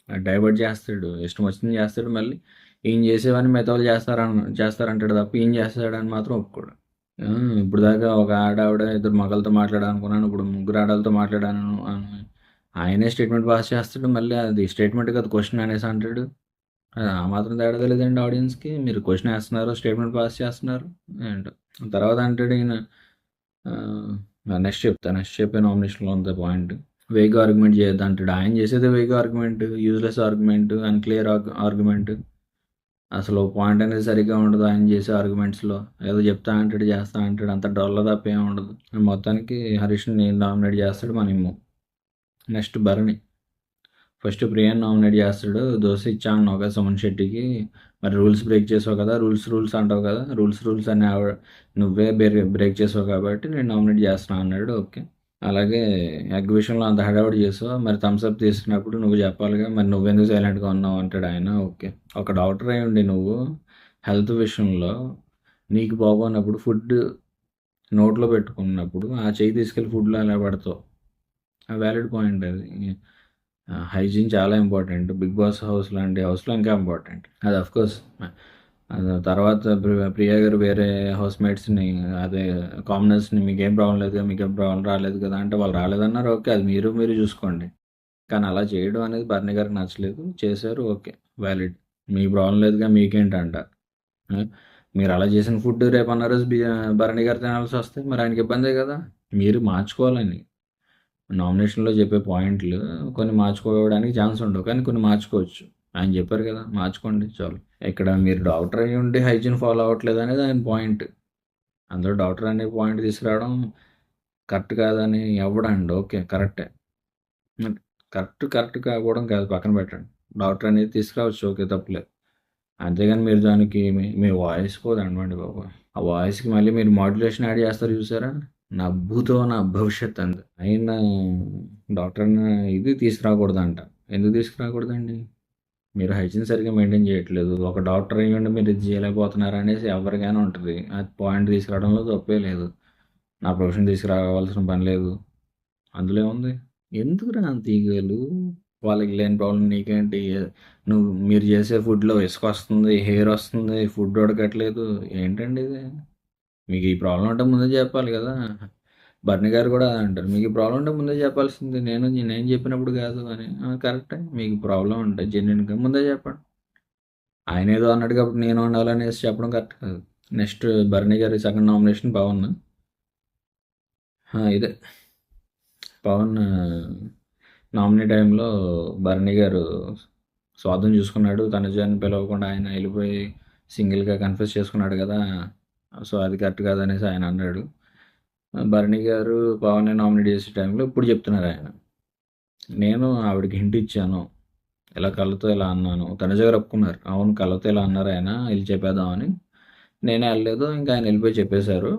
డైవర్ట్ చేస్తాడు, ఇష్టం వచ్చింది చేస్తాడు. మళ్ళీ ఏం చేసేవని మిగతాలు చేస్తారంటాడు తప్ప ఏం చేస్తాడని మాత్రం ఒప్పుకోడు. ఇప్పుడు దాకా ఒక ఆవిడ ఇద్దరు మగలతో మాట్లాడాలనుకున్నాను, ఇప్పుడు ముగ్గురు ఆడలతో మాట్లాడాను ఆయనే స్టేట్మెంట్ పాస్ చేస్తాడు. మళ్ళీ అది స్టేట్మెంట్ కదా క్వశ్చన్ అనేసి అంటాడు. ఆ మాత్రం తేడా తెలియదండి ఆడియన్స్కి. మీరు క్వశ్చన్ వేస్తున్నారు, స్టేట్మెంట్ పాస్ చేస్తున్నారు ఏంటో. తర్వాత అంటాడు ఈయన, నెక్స్ట్ చెప్పే నామినేషన్లో ఉంది పాయింట్, వేగ్ ఆర్గ్యుమెంట్ చేయొద్దు అంటాడు. ఆయన చేసేది vague argument, useless argument, unclear argument. అసలు పాయింట్ అనేది సరిగ్గా ఉండదు ఆయన చేసే ఆర్గ్యుమెంట్స్లో. ఏదో చెప్తా అంటాడు, చేస్తా అంటాడు, అంత డొల్ల తప్ప ఏమి ఉండదు. మొత్తానికి హరీష్ని నామినేట్ చేస్తాడు మన ఇమ్ము. నెక్స్ట్ భరణి. ఫస్ట్ ప్రియాని నామినేట్ చేస్తాడు. దోశ ఇచ్చా అన్నావు కదా సుమన్ శెట్టికి, మరి రూల్స్ బ్రేక్ చేసావు కదా, రూల్స్ అంటావు కదా, రూల్స్ అని నువ్వే బ్రేక్ చేసావు కాబట్టి నేను నామినేట్ చేస్తున్నాను అన్నాడు. ఓకే. అలాగే ఎగ్ విషయంలో అంత హడావుడి చేసావు, మరి థమ్స్అప్ తీసుకున్నప్పుడు నువ్వు చెప్పాలిగా, మరి నువ్వెందుకు సైలెంట్గా ఉన్నావు అంటాడు ఆయన. ఓకే. ఒక డాక్టర్ అయి ఉండి నువ్వు హెల్త్ విషయంలో నీకు బాగోనప్పుడు ఫుడ్ నోట్లో పెట్టుకున్నప్పుడు ఆ చెయ్యి తీసుకెళ్ళి ఫుడ్లో ఎలా పడతావు? ఆ వ్యాలిడ్ పాయింట్ అది. హైజీన్ చాలా ఇంపార్టెంట్. బిగ్ బాస్ హౌస్ లాంటి హౌస్లో ఇంకా ఇంపార్టెంట్ అది. అఫ్కోర్స్ తర్వాత ప్రియా గారు వేరే హౌస్ మేట్స్ని, అదే కామనర్స్ని, మీకేం ప్రాబ్లం లేదు కదా, మీకేం ప్రాబ్లం రాలేదు కదా అంటే వాళ్ళు రాలేదన్నారు. ఓకే, అది మీరు చూసుకోండి. కానీ అలా చేయడం అనేది భరణి గారికి నచ్చలేదు. చేశారు, ఓకే, వ్యాలిడ్. మీ ప్రాబ్లం లేదుగా మీకేంటంట. మీరు అలా చేసిన ఫుడ్ రేపు అన్న రోజు భరణి గారు తినాల్సి వస్తే మరి ఆయనకి ఇబ్బందే కదా. మీరు మార్చుకోవాలని నామినేషన్లో చెప్పే పాయింట్లు కొన్ని మార్చుకోవడానికి ఛాన్స్ ఉండవు, కానీ కొన్ని మార్చుకోవచ్చు. ఆయన చెప్పారు కదా, మార్చుకోండి చాలు. ఇక్కడ మీరు డాక్టర్ అయ్యి ఉండి హైజీన్ ఫాలో అవ్వట్లేదు అనేది ఆయన పాయింట్. అందులో డాక్టర్ అనే పాయింట్ తీసుకురావడం కరెక్ట్ కాదని ఎవడండి. ఓకే, కరెక్టే. కరెక్ట్ కాకపోవడం కాదు, పక్కన పెట్టండి. డాక్టర్ అనేది తీసుకురావచ్చు, ఓకే, తప్పులేదు. అంతేగాని మీరు దానికి మీ వాయిస్ పోదండి బాబు. ఆ వాయిస్కి మళ్ళీ మీరు మాడ్యులేషన్ యాడ్ చేస్తారు చూసారా, నా భూతో నా భవిష్యత్ అంది. ఆయన డాక్టర్ ఇది తీసుకురాకూడదంట. ఎందుకు తీసుకురాకూడదండి? మీరు హైజీన్ సరిగ్గా మెయింటైన్ చేయట్లేదు. ఒక డాక్టర్ అయ్యండి మీరు ఇది చేయలేకపోతున్నారు అనేసి ఎవరికైనా ఉంటుంది. అది పాయింట్ తీసుకురావడంలో తప్పే లేదు. నా ప్రొఫెషన్ తీసుకురావాల్సిన పని లేదు. అందులో ఉంది. ఎందుకురా అంత ఈగలు? వాళ్ళకి లేని ప్రాబ్లం నీకేంటి? మీరు చేసే ఫుడ్లో ఇసుక వస్తుంది, హెయిర్ వస్తుంది, ఫుడ్ ఉడకట్లేదు, ఏంటండి ఇది? మీకు ఈ ప్రాబ్లం అంటే ముందే చెప్పాలి కదా. భరణి గారు కూడా అంటారు, మీకు ఈ ప్రాబ్లం ఉంటే ముందే చెప్పాల్సింది, నేను చెప్పినప్పుడు కాదు అని. కరెక్టే, మీకు ప్రాబ్లం ఉంటే జెన్యున్గా ముందే చెప్పండి. ఆయన ఏదో అన్నాడు కాబట్టి నేను ఉండాలనేసి చెప్పడం కరెక్ట్ కాదు. నెక్స్ట్ భరణి గారి సెకండ్ నామినేషన్ పవన్. ఇదే పవన్ నామినీ టైంలో భరణి గారు స్వార్థం చూసుకున్నాడు. తనుజాని పిలవకుండా ఆయన వెళ్ళిపోయి సింగిల్గా కన్ఫ్యూజ్ చేసుకున్నాడు కదా, సో అది కరెక్ట్ కాదనేసి ఆయన అన్నాడు. భరణి గారు పవన్ని నామినేట్ చేసే టైంలో ఇప్పుడు చెప్తున్నారు ఆయన, నేను ఆవిడకి హింట్ ఇచ్చాను, ఇలా కళ్ళతో ఇలా అన్నాను. తనుజ గారు ఒప్పుకున్నారు, అవును కళ్ళతో ఇలా అన్నారు ఆయన, వెళ్ళి చెప్పేద్దామని. నేనే వెళ్ళలేదు, ఇంకా ఆయన వెళ్ళిపోయి చెప్పేశారు.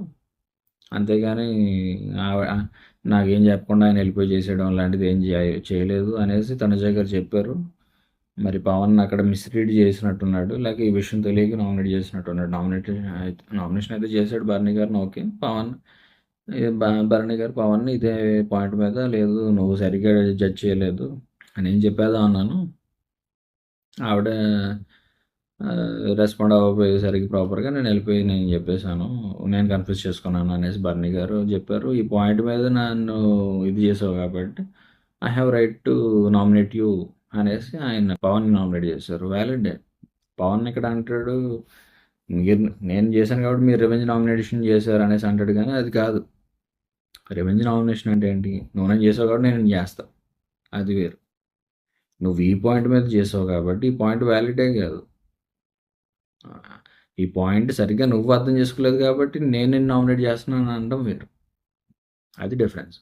అంతేగాని నాకేం చెప్పకుండా ఆయన వెళ్ళిపోయి చేసేయడం లాంటిది ఏం చేయలేదు అనేసి తనుజ గారు చెప్పారు. మరి పవన్ అక్కడ మిస్రీడ్ చేసినట్టున్నాడు, లేక ఈ విషయం తెలియక నామినేట్ చేసినట్టున్నాడు. నామినేషన్ అయితే చేశాడు భరణి గారిని, ఓకే. భరణి గారు పవన్ ఇదే పాయింట్ మీద, లేదు నువ్వు సరిగ్గా జడ్జ్ చేయలేదు అని ఏం చెప్పేదా అన్నాను. ఆవిడ రెస్పాండ్ అవ్వకపోయేసరికి ప్రాపర్గా నేను చెప్పేశాను, నేను కన్ఫ్యూజ్ చేసుకున్నాను అనేసి భరణి గారు చెప్పారు. ఈ పాయింట్ మీద నన్ను ఇది చేసావు కాబట్టి I have right to nominate you అనేసి ఆయన పవన్ నామినేట్ చేశారు. వ్యాలిడ్. పవన్ ఇక్కడ అంటాడు, నేను చేశాను కాబట్టి మీరు రివెంజ్ నామినేషన్ చేశారు అనేసి అంటాడు, కానీ అది కాదు. రివెంజ్ నామినేషన్ అంటే ఏంటి? నువ్వు నేను చేసావు కాబట్టి నేను చేస్తా, అది వేరు. నువ్వు ఈ పాయింట్ మీద చేసావు కాబట్టి ఈ పాయింట్ వ్యాలిడే కాదు. ఈ పాయింట్ సరిగ్గా నువ్వు అర్థం చేసుకోలేదు కాబట్టి నేను నిన్ను నామినేట్ చేస్తున్నాను అనడం వేరు. అది డిఫరెన్స్.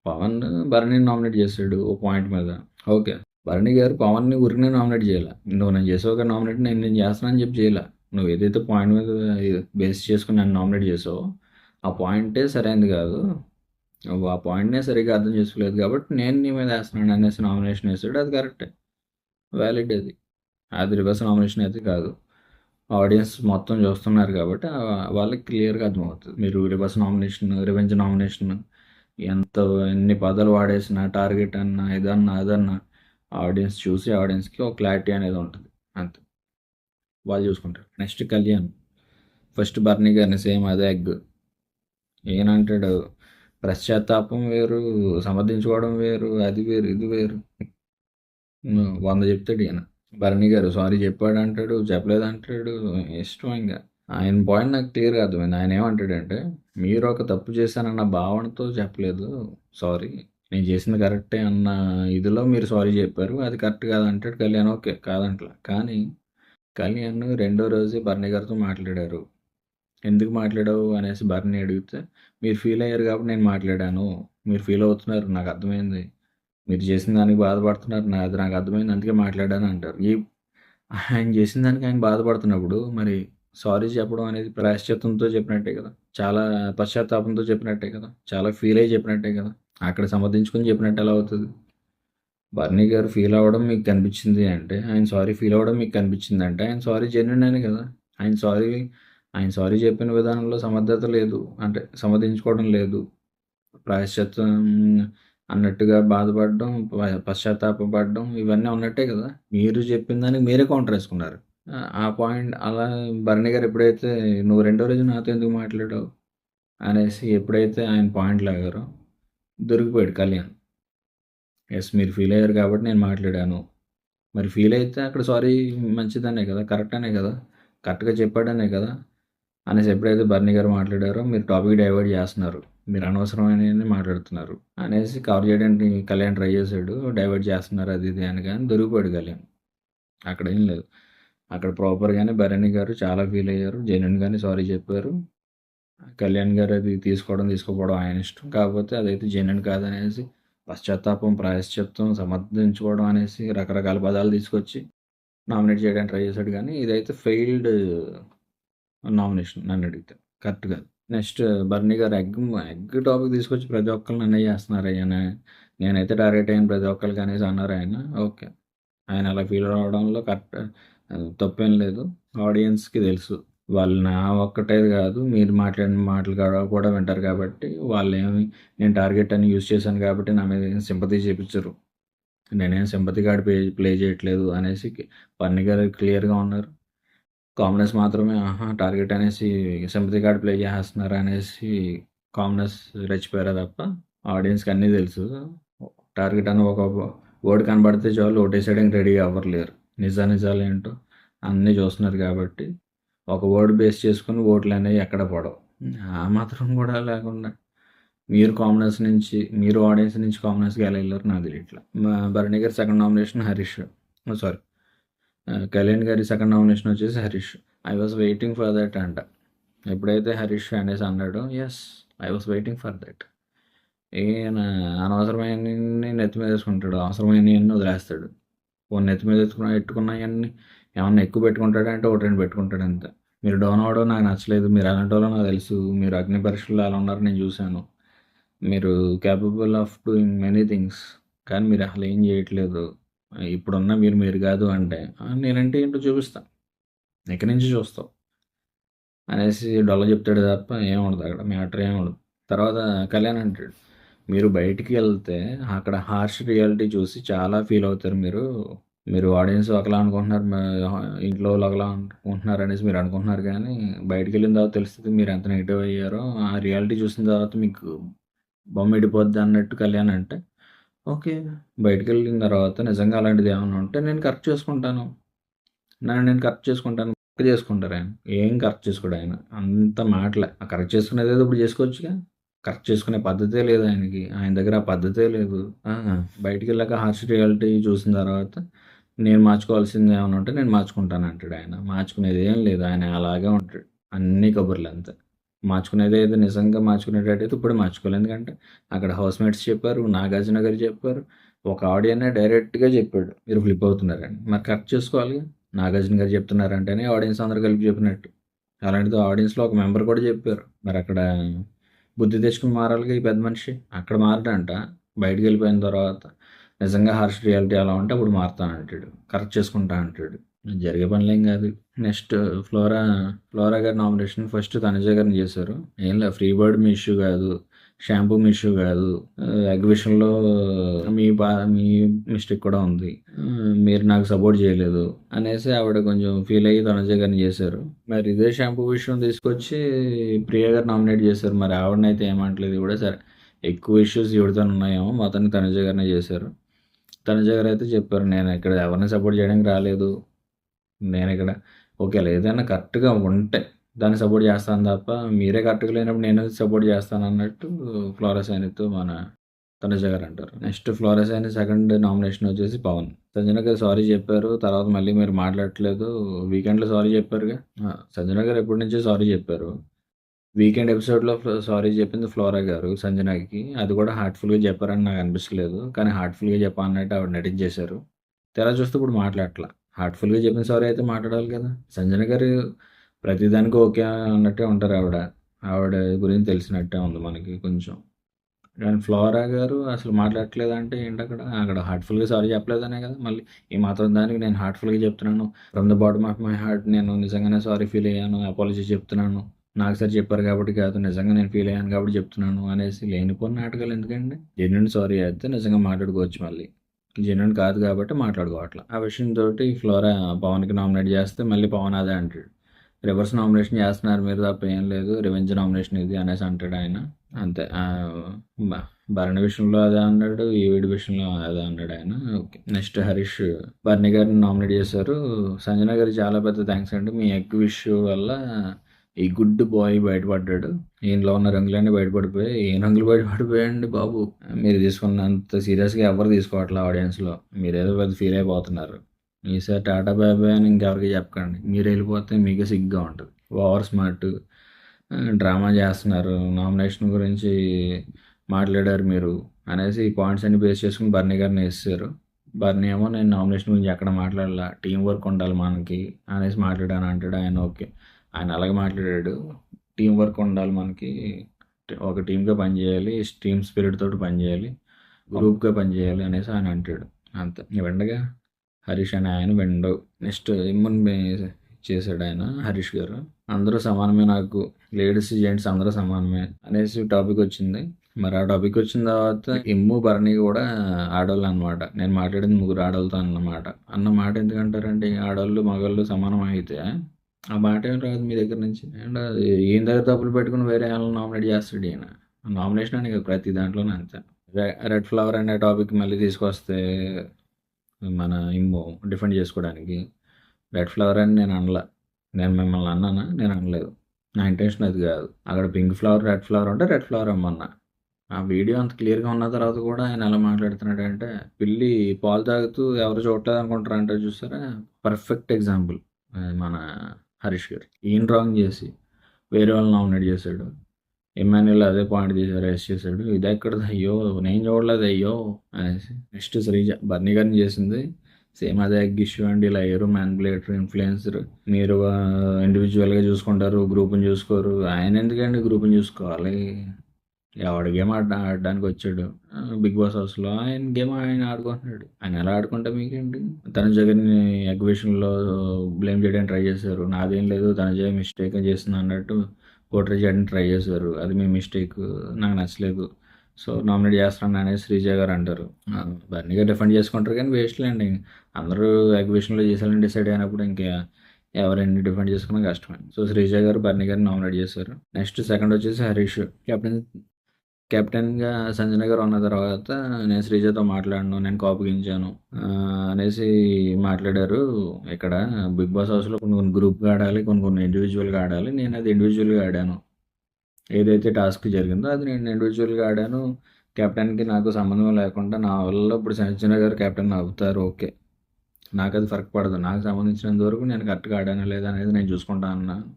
పవన్ భరణిని నామినేట్ చేశాడు ఓ పాయింట్ మీద, ఓకే. భరణి గారు పవన్ని ఊరికనే నామినేట్ చేయాల. నువ్వు నేను చేసావు నామినేట్, నేను చేస్తున్నాను అని చెప్పి చేయాల. నువ్వు ఏదైతే పాయింట్ మీద బేస్ చేసుకుని నన్ను నామినేట్ చేసావో ఆ పాయింటే సరైనది కాదు, నువ్వు ఆ పాయింట్నే సరిగ్గా అర్థం చేసుకోలేదు కాబట్టి నేను నీ మీద వేస్తున్నాను అనేసి నామినేషన్ వేసాడు. అది కరెక్టే, వ్యాలిడ్. అది రివర్స్ నామినేషన్ అయితే కాదు. ఆడియన్స్ మొత్తం చూస్తున్నారు కాబట్టి వాళ్ళకి క్లియర్గా అర్థమవుతుంది. మీరు రివర్స్ నామినేషన్, రివెంజ్ నామినేషన్ ఎన్ని పదాలు వాడేసినా, టార్గెట్ అన్నా, ఇదన్నా అదన్నా ఆడియన్స్ చూసి ఆడియన్స్కి ఒక క్లారిటీ అనేది ఉంటుంది, అంతే. వాళ్ళు చూసుకుంటారు. నెక్స్ట్ కళ్యాణ్. ఫస్ట్ బర్నీ గారిని సేమ్ అదే ఎగ్. ఏనంటాడు, పశ్చాత్తాపం వేరు, సమర్థించుకోవడం వేరు, అది వేరు, ఇది వేరు. 100 చెప్తాడు ఈయన. భరణి గారు సారీ చెప్పాడు అంటాడు, చెప్పలేదు అంటాడు, ఇష్టం. ఇంకా ఆయన పాయింట్ నాకు క్లియర్గా అర్థమైంది. ఆయన ఏమంటాడంటే, మీరు ఒక తప్పు చేశానన్న భావనతో చెప్పలేదు సారీ, నేను చేసింది కరెక్టే అన్న ఇదిలో మీరు సారీ చెప్పారు, అది కరెక్ట్ కాదంటాడు కళ్యాణ్. ఓకే, కాదంటలా. కానీ కళ్యాణ్ రెండో రోజు భరణి గారితో మాట్లాడారు. ఎందుకు మాట్లాడావు అనేసి భరణి అడిగితే, మీరు ఫీల్ అయ్యారు కాబట్టి నేను మాట్లాడాను, మీరు ఫీల్ అవుతున్నారు నాకు అర్థమైంది, మీరు చేసిన దానికి బాధపడుతున్నారు, అది నాకు అర్థమైంది, అందుకే మాట్లాడాను అంటారు. ఆయన చేసిన దానికి ఆయన బాధపడుతున్నప్పుడు మరి సారీ చెప్పడం అనేది ప్రాయశ్చిత్తంతో చెప్పినట్టే కదా, చాలా పశ్చాత్తాపంతో చెప్పినట్టే కదా, చాలా ఫీల్ అయ్యి చెప్పినట్టే కదా. అక్కడ సమర్థించుకొని చెప్పినట్టు ఎలా అవుతుంది? బర్నీ గారు ఫీల్ అవ్వడం మీకు కనిపించింది అంటే, ఆయన సారీ ఫీల్ అవ్వడం మీకు కనిపించింది అంటే, ఆయన సారీ జెన్యున్ అని కదా. ఆయన సారీ చెప్పిన విధానంలో సమర్థత లేదు, అంటే సమర్థించుకోవడం లేదు, ప్రాయశ్చిత్తం అన్నట్టుగా బాధపడడం, పశ్చాత్తాపపడడం, ఇవన్నీ ఉన్నట్టే కదా. మీరు చెప్పిన దానికి మీరే కౌంటర్ వేసుకున్నారు. ఆ పాయింట్ అలా భరణి గారు ఎప్పుడైతే నువ్వు రెండో రోజు నాతో ఎందుకు మాట్లాడావు అనేసి ఎప్పుడైతే ఆయన పాయింట్ లాగారో దొరికిపోయాడు కళ్యాణ్. ఎస్, మీరు ఫీల్ అయ్యారు కాబట్టి నేను మాట్లాడాను. మరి ఫీల్ అయితే అక్కడ సారీ మంచిదనే కదా, కరెక్ట్ అనే కదా, కరెక్ట్గా చెప్పాడనే కదా అనేసి ఎప్పుడైతే బర్నీ గారు మాట్లాడారో మీరు టాపిక్ డైవర్ట్ చేస్తున్నారు, మీరు అనవసరమైన మాట్లాడుతున్నారు అనేసి కవర్ చేయడానికి కళ్యాణ్ ట్రై చేశాడు, డైవర్ట్ చేస్తున్నారు అది ఇది అని. కానీ దొరికిపోయాడు కళ్యాణ్. అక్కడ ఏం లేదు, అక్కడ ప్రాపర్గానే భరణి గారు చాలా ఫీల్ అయ్యారు, జెన్యున్గానే సారీ చెప్పారు. కళ్యాణ్ గారు అది తీసుకోపోవడం ఆయన ఇష్టం, కాకపోతే అదైతే జెన్యున్ కాదనేసి పశ్చాత్తాపం, ప్రాయశ్చిత్తం, సమర్థించుకోవడం అనేసి రకరకాల పదాలు తీసుకొచ్చి నామినేట్ చేయడానికి ట్రై చేశాడు. కానీ ఇదైతే ఫెయిల్డ్ నామినేషన్ నన్ను అడిగితే, కరెక్ట్ కాదు. నెక్స్ట్ బర్నీ గారు ఎగ్ టాపిక్ తీసుకొచ్చి ప్రతి ఒక్కరిని అన్నయ్య చేస్తున్నారు. ఆయన నేనైతే టార్గెట్ అయ్యాను ప్రతి ఒక్కరికి అనేసి అన్నారు ఆయన. ఓకే, ఆయన అలా ఫీల్ అవడంలో కరెక్ట్, తప్పేం లేదు. ఆడియన్స్కి తెలుసు వాళ్ళు నా ఒక్కటే కాదు, మీరు మాట్లాడిన మాటలు కూడా వింటారు కాబట్టి వాళ్ళు ఏమి నేను టార్గెట్ అని యూజ్ చేశాను కాబట్టి నా మీద సింపతి చేయించరు, నేనేం సింపతి కార్డ్ ప్లే చేయట్లేదు అనేసి బర్నీ గారు క్లియర్గా ఉన్నారు. కామ్నెస్ మాత్రమే టార్గెట్ అనేసి సింపతి కార్డ్ ప్లే చేస్తున్నారు అనేసి కామ్నెస్ రెచ్చిపోయారా తప్ప ఆడియన్స్కి అన్నీ తెలుసు. టార్గెట్ అని ఒక వర్డ్ కనబడితే చాలు ఓటేసేయడానికి రెడీ అవ్వలేరు. నిజాలు ఏంటో అన్నీ చూస్తున్నారు కాబట్టి ఒక వర్డ్ బేస్ చేసుకుని ఓట్లు అనేవి ఎక్కడ పడవు. ఆ మాత్రం కూడా లేకుండా మీరు కామనర్స్ నుంచి, మీరు ఆడియన్స్ నుంచి కామనర్స్కి ఎలా వెళ్ళారు నాకు తెలియట్లా. భరణి గారి second nomination Harish, sorry Kalyan గారి సెకండ్ నామినేషన్ వచ్చేసి Harish. I was waiting for that అంట. ఎప్పుడైతే హరీష్ అనేసి అన్నాడో, yes, I was waiting for that. ఈయన అనవసరమైన నెత్తి మీద వేసుకుంటాడు, అవసరమైనవన్నీ వదిలేస్తాడు. ఓ నెత్తి మీద పెట్టుకున్నాయన్నీ ఏమన్నా ఎక్కువ పెట్టుకుంటాడు అంటే ఒకటి రెండు పెట్టుకుంటాడు అంతే. మీరు డౌన్ అవ్వడం నాకు నచ్చలేదు, మీరు అలాంటి వాళ్ళు నాకు తెలుసు, మీరు అగ్ని పరీక్షల్లో అలా ఉన్నారు నేను చూశాను, మీరు capable of doing many things, కానీ మీరు అసలు ఏం చేయట్లేదు, ఇప్పుడున్న మీరు కాదు అంటే నేనంటే ఏంటో చూపిస్తాను, ఎక్కడి నుంచి చూస్తావు అనేసి డొల్ల చెప్తాడు తప్ప ఏముండదు, అక్కడ మ్యాటర్ ఏముండదు. తర్వాత కళ్యాణ్ అంటాడు, మీరు బయటికి వెళ్తే అక్కడ హార్ష్ రియాలిటీ చూసి చాలా ఫీల్ అవుతారు, మీరు ఆడియన్స్ ఒకలా అనుకుంటున్నారు, ఇంట్లో ఒకలా అనుకుంటున్నారు అనేసి మీరు అనుకుంటున్నారు, కానీ బయటికి వెళ్ళిన తర్వాత తెలుస్తుంది మీరు ఎంత నెగిటివ్ అయ్యారో, ఆ రియాలిటీ చూసిన తర్వాత మీకు బొమ్మ ఇడిపోద్ది అన్నట్టు కళ్యాణ్ అంటే, ఓకే, బయటికి వెళ్ళిన తర్వాత నిజంగా అలాంటిది ఏమైనా ఉంటే నేను కరెక్ట్ చేసుకుంటాను, నేను కరెక్ట్ చేసుకుంటాను, చేసుకుంటారు ఆయన. ఏం కరెక్ట్ చేసుకోడు ఆయన. అంత మాటలే. కరెక్ట్ చేసుకునేది ఏదో ఇప్పుడు చేసుకోవచ్చుగా. కరెక్ట్ చేసుకునే పద్ధతే లేదు ఆయనకి. ఆయన దగ్గర ఆ పద్ధతే లేదు. బయటికెళ్ళాక హార్ష్ రియాలిటీ చూసిన తర్వాత నేను మార్చుకోవాల్సింది ఏమైనా ఉంటే నేను మార్చుకుంటాను అంటాడు ఆయన. మార్చుకునేది ఏం లేదు. ఆయన అలాగే ఉంటాడు. అన్ని కబుర్లు అంతే. మార్చుకునేది ఏదో నిజంగా మార్చుకునేటట్టయితే ఇప్పుడు మార్చుకోవాలి. ఎందుకంటే అక్కడ హౌస్‌మేట్స్ చెప్పారు, నాగార్జున గారు చెప్పారు. ఒక ఆడియన్నే డైరెక్ట్‌గా చెప్పాడు. మీరు ఫ్లిప్ అవుతున్నారని. మరి కరెక్ట్ చేసుకోవాలిగా. నాగార్జున గారు చెప్తున్నారంటేనే ఆడియన్స్ అందరూ కలిపి చెప్పినట్టు. అలాంటిది ఆడియన్స్‌లో ఒక మెంబర్ కూడా చెప్పారు. మరి అక్కడ బుద్ధి తెచ్చుకుని మారాలిగా ఈ పెద్ద మనిషి. అక్కడ మారడంట. బయటికి వెళ్ళిపోయిన తర్వాత నిజంగా హార్ష్ రియాలిటీ అలా ఉంటే అప్పుడు మారుతానంటాడు. కరెక్ట్ చేసుకుంటా అంటాడు. జరిగే పనులేం కాదు. నెక్స్ట్ ఫ్లోరా గారి నామినేషన్ ఫస్ట్ తనుజ గారిని చేశారు. ఏం లేదు, ఫ్రీ బర్డ్ మీ ఇష్యూ కాదు, షాంపూ మీ ఇష్యూ కాదు, ఎగ్ విషయంలో మీ మిస్టేక్ కూడా ఉంది, మీరు నాకు సపోర్ట్ చేయలేదు అనేసి ఆవిడ కొంచెం ఫీల్ అయ్యి తనుజ గారిని చేశారు. మరి ఇదే షాంపూ విషయం తీసుకొచ్చి ప్రియ గారు నామినేట్ చేశారు. మరి ఆవిడనైతే ఏమంటలేదు కూడా. సరే, ఎక్కువ ఇష్యూస్ ఈవిడతో ఉన్నాయేమో, మొత్తానికి తనుజ గారినే చేశారు. తనుజ గారు అయితే చెప్పారు, నేను ఇక్కడ ఎవరిని సపోర్ట్ చేయడానికి రాలేదు, నేను ఇక్కడ ఓకేలా ఏదైనా కరెక్ట్గా ఉంటే దాన్ని సపోర్ట్ చేస్తాను తప్ప మీరే కరెక్ట్గా లేనప్పుడు నేను సపోర్ట్ చేస్తాను అన్నట్టు ఫ్లోరా సైనితో మన తనుజ గారు అంటారు. Next flora Saini second nomination వచ్చేసి పవన్. సంజన గారు సారీ చెప్పారు, తర్వాత మళ్ళీ మీరు మాట్లాడట్లేదు. వీకెండ్లో సారీ చెప్పారుగా. సంజన గారు ఎప్పటి నుంచో సారీ చెప్పారు. వీకెండ్ ఎపిసోడ్లో సారీ చెప్పింది ఫ్లోరా గారు సంజనకి. అది కూడా హార్ట్ఫుల్గా చెప్పారని నాకు అనిపించలేదు, కానీ హార్ట్ఫుల్గా చెప్పాలన్నట్టు ఆవిడ నటించేశారు. తెరా చూస్తే ఇప్పుడు మాట్లాడట్లా. హార్ట్ఫుల్గా చెప్పిన సారీ అయితే మాట్లాడాలి కదా. సంజన గారు ప్రతిదానికి ఓకే అన్నట్టే ఉంటారు. ఆవిడ గురించి తెలిసినట్టే ఉంది మనకి కొంచెం. కానీ ఫ్లోరా గారు అసలు మాట్లాడట్లేదంటే ఏంటి అక్కడ హార్ట్ఫుల్గా సారీ చెప్పలేదనే కదా. మళ్ళీ ఈ మాత్రం దానికి నేను హార్ట్ఫుల్గా చెప్తున్నాను, from the bottom of my heart నేను నిజంగానే సారీ ఫీల్ అయ్యాను, అపాలజీ చెప్తున్నాను, నాకు సరి చెప్పారు కాబట్టి కాదు, నిజంగా నేను ఫీల్ అయ్యాను కాబట్టి చెప్తున్నాను అనేసి లేనిపోయిన నాటకాలు ఎందుకండి. జెన్యున్ సారీ అయితే నిజంగా మాట్లాడుకోవచ్చు. మళ్ళీ జెన్యున్ కాదు కాబట్టి మాట్లాడుకోవట్లా. ఆ విషయంతో ఫ్లోరా పవన్కి నామినేట్ చేస్తే మళ్ళీ పవన్ అదే అంటాడు, రివర్స్ నామినేషన్ చేస్తున్నారు మీరు తప్ప ఏం లేదు, రివెంజ్ నామినేషన్ ఇది అనేసి అంటాడు ఆయన. అంతే. భరణి విషయంలో అదే అన్నాడు, ఈవిడి విషయంలో అదే అన్నాడు ఆయన. ఓకే. నెక్స్ట్ హరీష్ బర్ని గారిని నామినేట్ చేశారు. సంజన గారికి చాలా పెద్ద థ్యాంక్స్ అండి, మీ ఎగ్ ఇష్యూ వల్ల ఈ గుడ్ బాయ్ బయటపడ్డాడు. ఈయనలో ఉన్న రంగులన్నీ బయటపడిపోయాయి. ఏ రంగులు బయటపడిపోయాయండి బాబు. మీరు తీసుకున్నంత సీరియస్గా ఎవరు తీసుకోవట్లే ఆడియన్స్లో. మీరేదో పెద్ద ఫీల్ అయిపోతున్నారు. ఈసారి టాటా బాయ్ అని ఇంకెవరికి చెప్పకండి. మీరు వెళ్ళిపోతే మీకే సిగ్గా ఉంటుంది. ఓవర్ స్మార్ట్ డ్రామా చేస్తున్నారు, నామినేషన్ గురించి మాట్లాడారు మీరు అనేసి ఈ పాయింట్స్ అన్ని బేస్ చేసుకుని బర్నీ గారిని వేసారు. బర్నీ ఏమో నేను నామినేషన్ గురించి ఎక్కడ మాట్లాడాల, టీం వర్క్ ఉండాలి మనకి అనేసి మాట్లాడాను అంటాడు ఆయన. ఓకే, ఆయన అలాగే మాట్లాడాడు. టీం వర్క్ ఉండాలి మనకి, ఒక టీమ్గా పనిచేయాలి, టీమ్ స్పిరిట్ తోటి పనిచేయాలి, గ్రూప్గా పనిచేయాలి అనేసి ఆయన అంటాడు. అంతే. వెండగా హరీష్ అనే ఆయన వెండో. నెక్స్ట్ ఇమ్మన్ చేశాడు ఆయన హరీష్ గారు. అందరూ సమానమే, నాకు లేడీస్ జెంట్స్ అందరూ సమానమే అనేసి టాపిక్ వచ్చింది. మరి ఆ టాపిక్ వచ్చిన తర్వాత ఇమ్ము భరణి కూడా ఆడవాళ్ళు అనమాట. నేను మాట్లాడింది ముగ్గురు ఆడవాళ్ళతో అన్న మాట ఎందుకంటారంటే ఆడవాళ్ళు మగవాళ్ళు సమానం అయితే ఆ మాట ఏం రాదు మీ దగ్గర నుంచి. అండ్ ఈయన దగ్గర తప్పులు పెట్టుకుని వేరే వాళ్ళని నామినేట్ చేస్తాడు ఈయన. నామినేషన్ అని కదా, ప్రతి దాంట్లోనే అంతే. రెడ్ ఫ్లవర్ అనే టాపిక్ మళ్ళీ తీసుకొస్తే మన ఇమ్ము డిఫెండ్ చేసుకోవడానికి, రెడ్ ఫ్లవర్ అని నేను అనలా, నేను మిమ్మల్ని అన్నానా? నేను అనలేదు, నా ఇంటెన్షన్ అది కాదు. అక్కడ పింక్ ఫ్లవర్ రెడ్ ఫ్లవర్ ఉంటే రెడ్ ఫ్లవర్ అమ్మన్నా. ఆ వీడియో అంత క్లియర్గా ఉన్న తర్వాత కూడా ఆయన ఎలా మాట్లాడుతున్నాడు అంటే, పిల్లి పాలు తాగుతూ ఎవరు చూడలేదు అనుకుంటారు అంటే చూసారా, పర్ఫెక్ట్ ఎగ్జాంపుల్ మన హరీష్ గారు. ఈయన రాంగ్ చేసి వేరే వాళ్ళని నామినేట్ చేశాడు. ఎమ్మాన్యుల్ అదే పాయింట్ రేస్ చేశాడు. ఇది ఎక్కడది అయ్యో, నేను చూడలేదు అయ్యో అనేసి. నెక్స్ట్ శ్రీజ బర్నీ గారిని చేసింది సేమ్ అదే ఎగ్ ఇష్యూ అండి. ఇలా ఎరు మ్యాన్పులేటర్, ఇన్ఫ్లుయెన్సర్, మీరు ఇండివిజువల్గా చూసుకుంటారు, గ్రూప్ని చూసుకోరు. ఆయన ఎందుకండి గ్రూప్ని చూసుకోవాలి? ఎవడ గేమ్ ఆడడానికి వచ్చాడు బిగ్ బాస్ హౌస్లో, ఆయన గేమ్ ఆయన ఆడుకుంటున్నాడు. ఆయన ఎలా ఆడుకుంటే మీకేంటి? తనుజ గారిని ఎగ్ విషయంలో బ్లేమ్ చేయడానికి ట్రై చేశారు. నాదేం లేదు, తనుజ మిస్టేక్ చేస్తుంది అన్నట్టు పోర్ట్రే చేయడానికి ట్రై చేశారు. అది మీ మిస్టేక్, నాకు నచ్చలేదు, సో నామినేట్ చేస్తున్నాను అనేది శ్రీజ గారు అంటారు. బర్నీ గారు డిఫెండ్ చేసుకుంటారు కానీ వేస్ట్లేండి. అందరూ ఎగ్ విషయంలో చేసేయాలని డిసైడ్ అయినప్పుడు ఇంకా ఎవరైనా డిఫెండ్ చేసుకున్నా కష్టమే. సో శ్రీజ గారు బర్నీ గారిని నామినేట్ చేశారు. నెక్స్ట్ సెకండ్ వచ్చేసి హరీష్. కెప్టెన్ కెప్టెన్‌గా సంజన గారు ఉన్న తర్వాత నేను శ్రీజతో మాట్లాడను, నేను కోపగించాను అనేసి మాట్లాడారు. ఇక్కడ 'బిగ్ బాస్' హౌస్‌లో కొన్ని కొన్ని గ్రూప్‌గా ఆడాలి, కొన్ని కొన్ని ఇండివిజువల్‌గా ఆడాలి. నేను అది ఇండివిజువల్‌గా ఆడాను. ఏదైతే టాస్క్ జరిగిందో అది నేను ఇండివిజువల్‌గా ఆడాను. కెప్టెన్‌కి నాకు సంబంధం లేకుండా నా వల్ల ఇప్పుడు సంజన గారు కెప్టెన్ అవుతారు ఓకే. నాకది ఫరక్ పడదు. నాకు సంబంధించినంత వరకు నేను కరెక్ట్‌గా ఆడానా లేదా అనేది నేను చూసుకుంటా అన్నాను.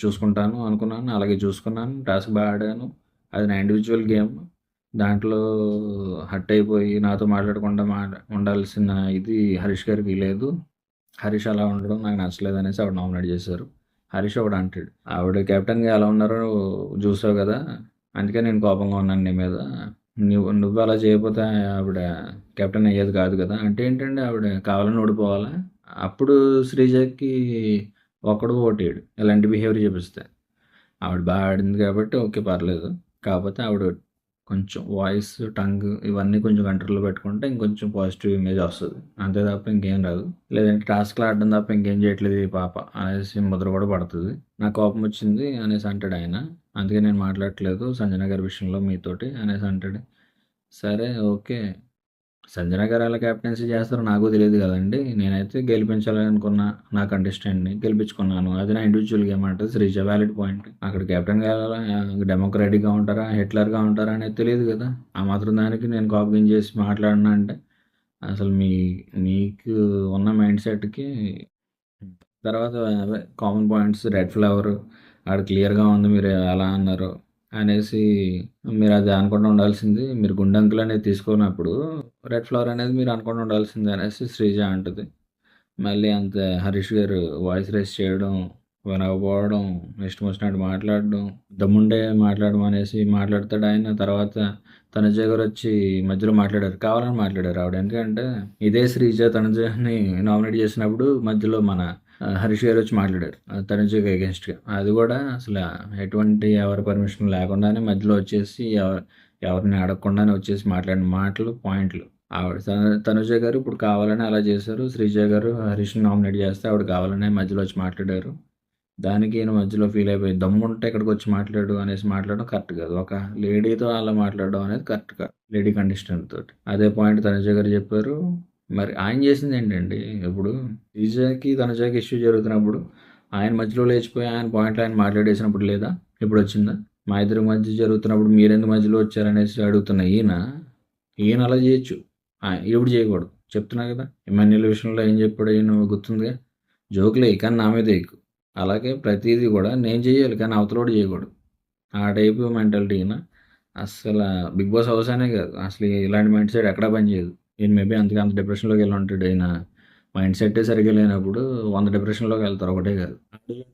చూసుకుంటాను అనుకున్నాను. అలాగే చూసుకున్నాను. టాస్క్ బాగా ఆడాను. అది నా ఇండివిజువల్ గేమ్. దాంట్లో హర్ట్ అయిపోయి నాతో మాట్లాడకుండా ఉండాల్సిన ఇది హరీష్ గారికి లేదు. హరీష్ అలా ఉండడం నాకు నచ్చలేదనేసి ఆవిడ నామినేట్ చేశారు. హరీష్ ఒకడు అంటాడు, ఆవిడ కెప్టెన్‌గా ఎలా ఉన్నారో చూసావు కదా! అందుకే నేను కోపంగా ఉన్నాను నీ మీద. నువ్వు అలా చేయకపోతే ఆవిడ కెప్టెన్ అయ్యేది కాదు కదా! అంటే ఏంటండి ఆవిడ కావాలని ఓడిపోవాలా? అప్పుడు శ్రీజకి ఒకడు ఓటేయడు ఇలాంటి బిహేవియర్ చూపిస్తే. ఆవిడ బాగా ఆడింది కాబట్టి ఓకే పర్లేదు. కాకపోతే ఆవిడ కొంచెం వాయిస్, టంగ్ ఇవన్నీ కొంచెం కంట్రోల్‌లో పెట్టుకుంటే ఇంకొంచెం పాజిటివ్ ఇమేజ్ వస్తది. అంతే తప్ప ఇంకేం రాదు. లేదంటే టాస్క్‌లు ఆడడం తప్ప ఇంకేం చేయట్లేదు ఈ పాప అనేసి ముద్ర కూడా పడతది. నాకు కోపం వచ్చింది అనేసి అంటాడాయన. అందుకే నేను మాట్లాడట్లేదు సంజన గారి విషయంలో మీతోటి అనేసి అంటాడు. సరే ఓకే. సంజన గారు ఎలా క్యాప్టెన్సీ చేస్తారో నాకు తెలియదు కదండి. నేనైతే గెలిపించాలనుకున్న నా కంటెస్టెంట్‌ని గెలిపించుకున్నాను. అది నా ఇండివిజువల్ గేమ్ అంటది శ్రీజ. Valid point. అక్కడ కెప్టెన్‌గా డెమోక్రాటిక్‌గా ఉంటారా? హిట్లర్‌గా ఉంటారా? అనేది తెలియదు కదా! ఆ మాత్రం దానికి నేను కోపగించేసి మాట్లాడినా అంటే అసలు మీకు ఉన్న మైండ్ సెట్‌కి తర్వాత అవే కామన్ పాయింట్స్ రెడ్ ఫ్లవర్ ఆడ క్లియర్‌గా ఉంది. మీరు ఎలా అన్నారు అనేసి మీరు అది అనకుండా ఉండాల్సింది. మీరు గుండంకులు అనేది తీసుకున్నప్పుడు రెడ్ ఫ్లవర్ అనేది మీరు అనకుండా ఉండాల్సింది అనేసి శ్రీజ అంటది. మళ్ళీ అంతే హరీష్ గారు వాయిస్ రైజ్ చేయడం, వినకపోవడం, ఇష్టం వచ్చినట్టు మాట్లాడడం, దమ్ముండే మాట్లాడడం అనేసి మాట్లాడతాడు ఆయన. తర్వాత తనుజ గారు వచ్చి మధ్యలో మాట్లాడారు. కావాలని మాట్లాడారు ఆవిడ. ఎందుకంటే ఇదే శ్రీజ తనుజని నామినేట్ చేసినప్పుడు మధ్యలో మన హరీష్ గారు వచ్చి మాట్లాడారు. తనుజకి అగెన్స్ట్‌గా. అది కూడా అసలు ఎటువంటి ఎవరి పర్మిషన్ లేకుండానే మధ్యలో వచ్చేసి ఎవరిని అడగకుండానే వచ్చేసి మాట్లాడిన మాటలు, పాయింట్లు. ఆవిడ తనుజ గారు ఇప్పుడు కావాలని అలా చేశారు. శ్రీజ గారు హరీష్‌ని నామినేట్ చేస్తే ఆవిడ కావాలనే మధ్యలో వచ్చి మాట్లాడారు. దానికి ఈయన మధ్యలో ఫీల్ అయిపోయి దమ్ముంటే ఇక్కడికి వచ్చి మాట్లాడు అనేసి మాట్లాడడం కరెక్ట్ కాదు. ఒక లేడీతో అలా మాట్లాడడం అనేది కరెక్ట్ కాదు. లేడీ కంటెస్టెంట్ తోటి. అదే పాయింట్ తనుజ గారు చెప్పారు. మరి ఆయన చేసింది ఏంటండి? ఇప్పుడు శ్రీజకి, తనుజకి ఇష్యూ జరుగుతున్నప్పుడు ఆయన మధ్యలో లేచిపోయి ఆయన పాయింట్లు ఆయన మాట్లాడేసినప్పుడు లేదా? ఇప్పుడు వచ్చిందా? మా ఇద్దరి మధ్య జరుగుతున్నప్పుడు మీరెందుకు మధ్యలో వచ్చారనేసి అడుగుతున్న ఈయన అలా చేయొచ్చు. ఈవిడ చేయకూడదు. చెప్తున్నా కదా! ఇమాన్యుయల్ విషయంలో ఏం చెప్పాడో ఈయన గుర్తుందిగా? జోకులే కానీ నా మీద ఎయకు. అలాగే ప్రతీదీ కూడా నేను చేయాలి కానీ అవతలోడు చేయకూడదు. ఆ టైపు మెంటాలిటీ ఈయన. అస్సల 'బిగ్ బాస్' హౌస్ అనే కాదు. అసలు ఇలాంటి మైండ్ సెట్ ఎక్కడా పనిచేయదు. ఈయన మేబీ అందుకే అంత డిప్రెషన్‌లోకి వెళ్ళి ఉంటాడు. ఈయన మైండ్ సెట్టే సరిగ్గా లేనప్పుడు 100 డిప్రెషన్‌లోకి వెళ్తారు. ఒకటే కాదు.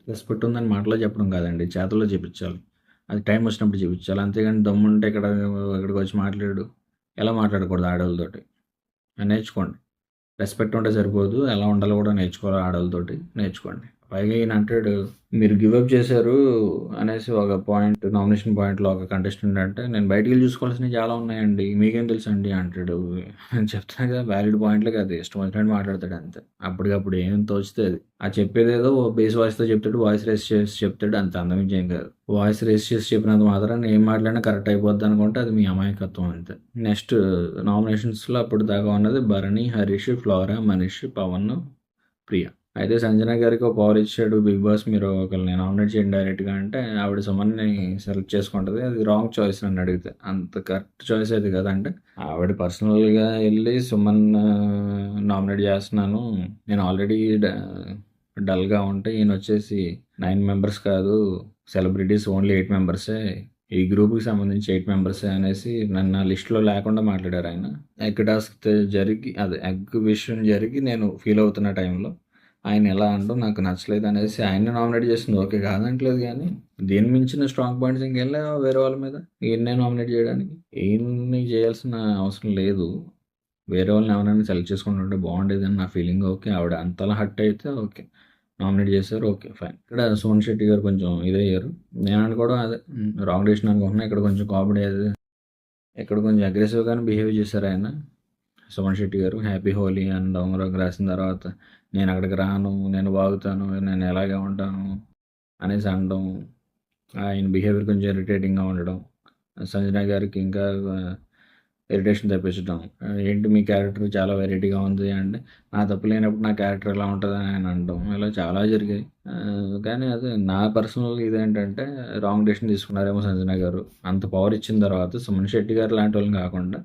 రెస్పెక్ట్ ఉందని మాటలో చెప్పడం కాదండి. చేతల్లో చూపించాలి. అది టైం వచ్చినప్పుడు చూపించాలి. అంతేగాని దమ్ముంటే ఇక్కడికి వచ్చి మాట్లాడు. ఎలా మాట్లాడకూడదు ఆడోళ్ళతోటి. నేర్చుకోండి. రెస్పెక్ట్ ఉంటే సరిపోదు. ఎలా ఉండాలో కూడా నేర్చుకోవాలి ఆడోళ్ళతోటి. నేర్చుకోండి. పైగా ఈయన అంటాడు, మీరు గివ్ అప్ చేశారు అనేసి ఒక పాయింట్ నామినేషన్ పాయింట్‌లో ఒక కంటెస్టెంట్ అంటే, నేను బయటికెళ్ళి చూసుకోవాల్సినవి చాలా ఉన్నాయండి. మీకేం తెలుసండి అంటాడు. చెప్తున్నా కదా! వ్యాలిడ్ పాయింట్‌లే కాదు. ఇష్టం వచ్చినట్టు మాట్లాడతాడు అంతే. అప్పటికప్పుడు ఏం తోచితే అది. ఆ చెప్పేదేదో బేస్ వాయిస్‌తో చెప్తాడు. వాయిస్ రేస్ చేసి చెప్తాడు అంతే. అంతకుమించి ఏం కాదు. వాయిస్ రేస్ చేసి చెప్పినంత మాత్రాన ఏం మాట్లాడినా కరెక్ట్ అయిపోద్ది అనుకుంటే అది మీ అమాయకత్వం అంతే. నెక్స్ట్ నామినేషన్స్‌లో అప్పటిదాకా ఉన్నది భరణి, హరీష్, ఫ్లోరా, మనీష్, పవన్, ప్రియ. అయితే సంజన గారికి ఒక పవర్ ఇచ్చాడు బిగ్ బాస్. మీరు ఒకరిని నామినేట్ చేయండి డైరెక్ట్‌గా అంటే ఆవిడ సుమన్‌ని సెలెక్ట్ చేసుకుంటది. అది రాంగ్ చాయిస్ నన్ను అడిగితే. అంత కరెక్ట్ చాయిస్ అయితే కాదు. అంటే ఆవిడ పర్సనల్‌గా ఎళ్లి సుమన్ నామినేట్ చేస్తున్నాను. నేను ఆల్రెడీ డల్‌గా ఉంటే ఈయనొచ్చేసి 9 మెంబర్స్ కాదు సెలబ్రిటీస్ ఓన్లీ 8 మెంబర్సే. ఈ గ్రూప్‌కి సంబంధించి 8 మెంబర్సే అనేసి నన్ను ఆ లిస్ట్‌లో లేకుండా మాట్లాడారు ఆయన. ఎగ్ టాస్క్ జరిగి అదే ఎగ్ విషయం జరిగి నేను ఫీల్ అవుతున్న టైంలో ఆయన ఎలా అనడం నాకు నచ్చలేదు అనేసి ఆయన్ని నామినేట్ చేసింది ఓకే కాదంటలేదు కానీ దీని మించిన స్ట్రాంగ్ పాయింట్స్ ఇంకేం లేవా వేరే వాళ్ళ మీద ఈయన్నే నామినేట్ చేయడానికి? ఈయన్ని చేయాల్సిన అవసరం లేదు. వేరే వాళ్ళని ఎవరైనా సెలెక్ట్ చేసుకుంటుంటే బాగుండేది అని నా ఫీలింగ్. ఓకే ఆవిడ అంతలా హర్ట్ అయితే ఓకే నామినేట్ చేశారు ఓకే ఫైన్. ఇక్కడ సోన్ శెట్టి గారు కొంచెం ఇదయ్యారు. నేను అనుకోవడం అదే రాంగ్ డెసిషన్ అనుకుంటున్నా. ఇక్కడ కొంచెం కామెడీ అది ఇక్కడ కొంచెం అగ్రెసివ్గానే బిహేవ్ చేశారు ఆయన. సుమన్ శెట్టి గారు హ్యాపీ హోలీ అని డొంగరకు రాసిన తర్వాత నేను అక్కడికి రాను, నేను వాగుతాను, నేను ఎలాగే ఉంటాను అనేసి అనడం, ఆయన బిహేవియర్ కొంచెం ఇరిటేటింగ్గా ఉండడం, సంజన గారికి ఇంకా ఇరిటేషన్ తెప్పించడం. ఏంటి మీ క్యారెక్టర్ చాలా వెరైటీగా ఉంది అంటే, నా తప్పు లేనప్పుడు నా క్యారెక్టర్ ఎలా ఉంటుంది అని ఆయన అనడం. ఇలా చాలా జరిగాయి. కానీ అది నా పర్సనల్ ఇదేంటంటే రాంగ్ డెసిషన్ తీసుకున్నారేమో సంజన గారు. అంత పవర్ ఇచ్చిన తర్వాత సుమన్ శెట్టి గారు లాంటి వాళ్ళని కాకుండా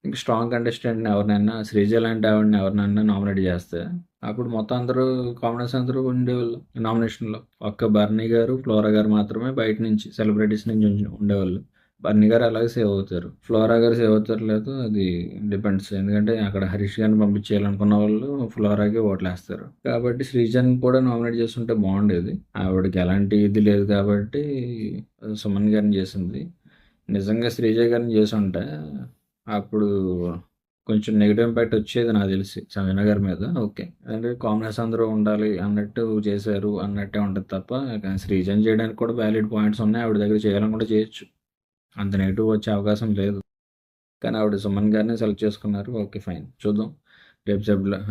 ఇంక స్ట్రాంగ్ కంటెస్టెంట్‌ని ఎవరినైనా, శ్రీజ లాంటి ఆవిడని ఎవరినైనా నామినేట్ చేస్తే అప్పుడు మొత్తం అందరూ కామనర్స్ అందరూ ఉండేవాళ్ళు నామినేషన్‌లో. ఒక్క బర్నీ గారు, ఫ్లోరా గారు మాత్రమే బయట నుంచి సెలబ్రిటీస్ నుంచి ఉండేవాళ్ళు. బర్నీ గారు అలాగే సేవ్ అవుతారు. ఫ్లోరా గారు సేవ్ అవుతారో లేదో అది డిపెండ్స్. ఎందుకంటే అక్కడ హరీష్ గారిని పంపించేయాలనుకున్న వాళ్ళు ఫ్లోరాకే ఓట్లేస్తారు. కాబట్టి శ్రీజని కూడా నామినేట్ చేసుంటే బాగుండేది. ఆవిడకి ఎలాంటి ఇది లేదు కాబట్టి సుమన్ గారిని చేసింది. నిజంగా శ్రీజ గారిని చేసుంటే అప్పుడు కొంచెం నెగెటివ్ ఇంపాక్ట్ వచ్చేది నాకు తెలిసి సంజన గారి మీద. ఓకే. అంటే కామనర్స్ అందరూ ఉండాలి అన్నట్టు చేశారు అన్నట్టే ఉంటది తప్ప, కానీ శ్రీజని చేయడానికి కూడా వ్యాలిడ్ పాయింట్స్ ఉన్నాయి. ఆవిడ దగ్గర చేయాలనుకుంటే చేయొచ్చు. అంత నెగెటివ్ వచ్చే అవకాశం లేదు. కానీ ఆవిడ సుమన్ గారిని సెలెక్ట్ చేసుకున్నారు. Okay, fine. చూద్దాం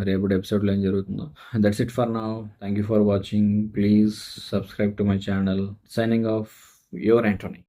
రేపటి ఎపిసోడ్లో ఏం జరుగుతుందో. That's it for now. Thank you for watching. Please subscribe to my channel. Signing off, your Anthony.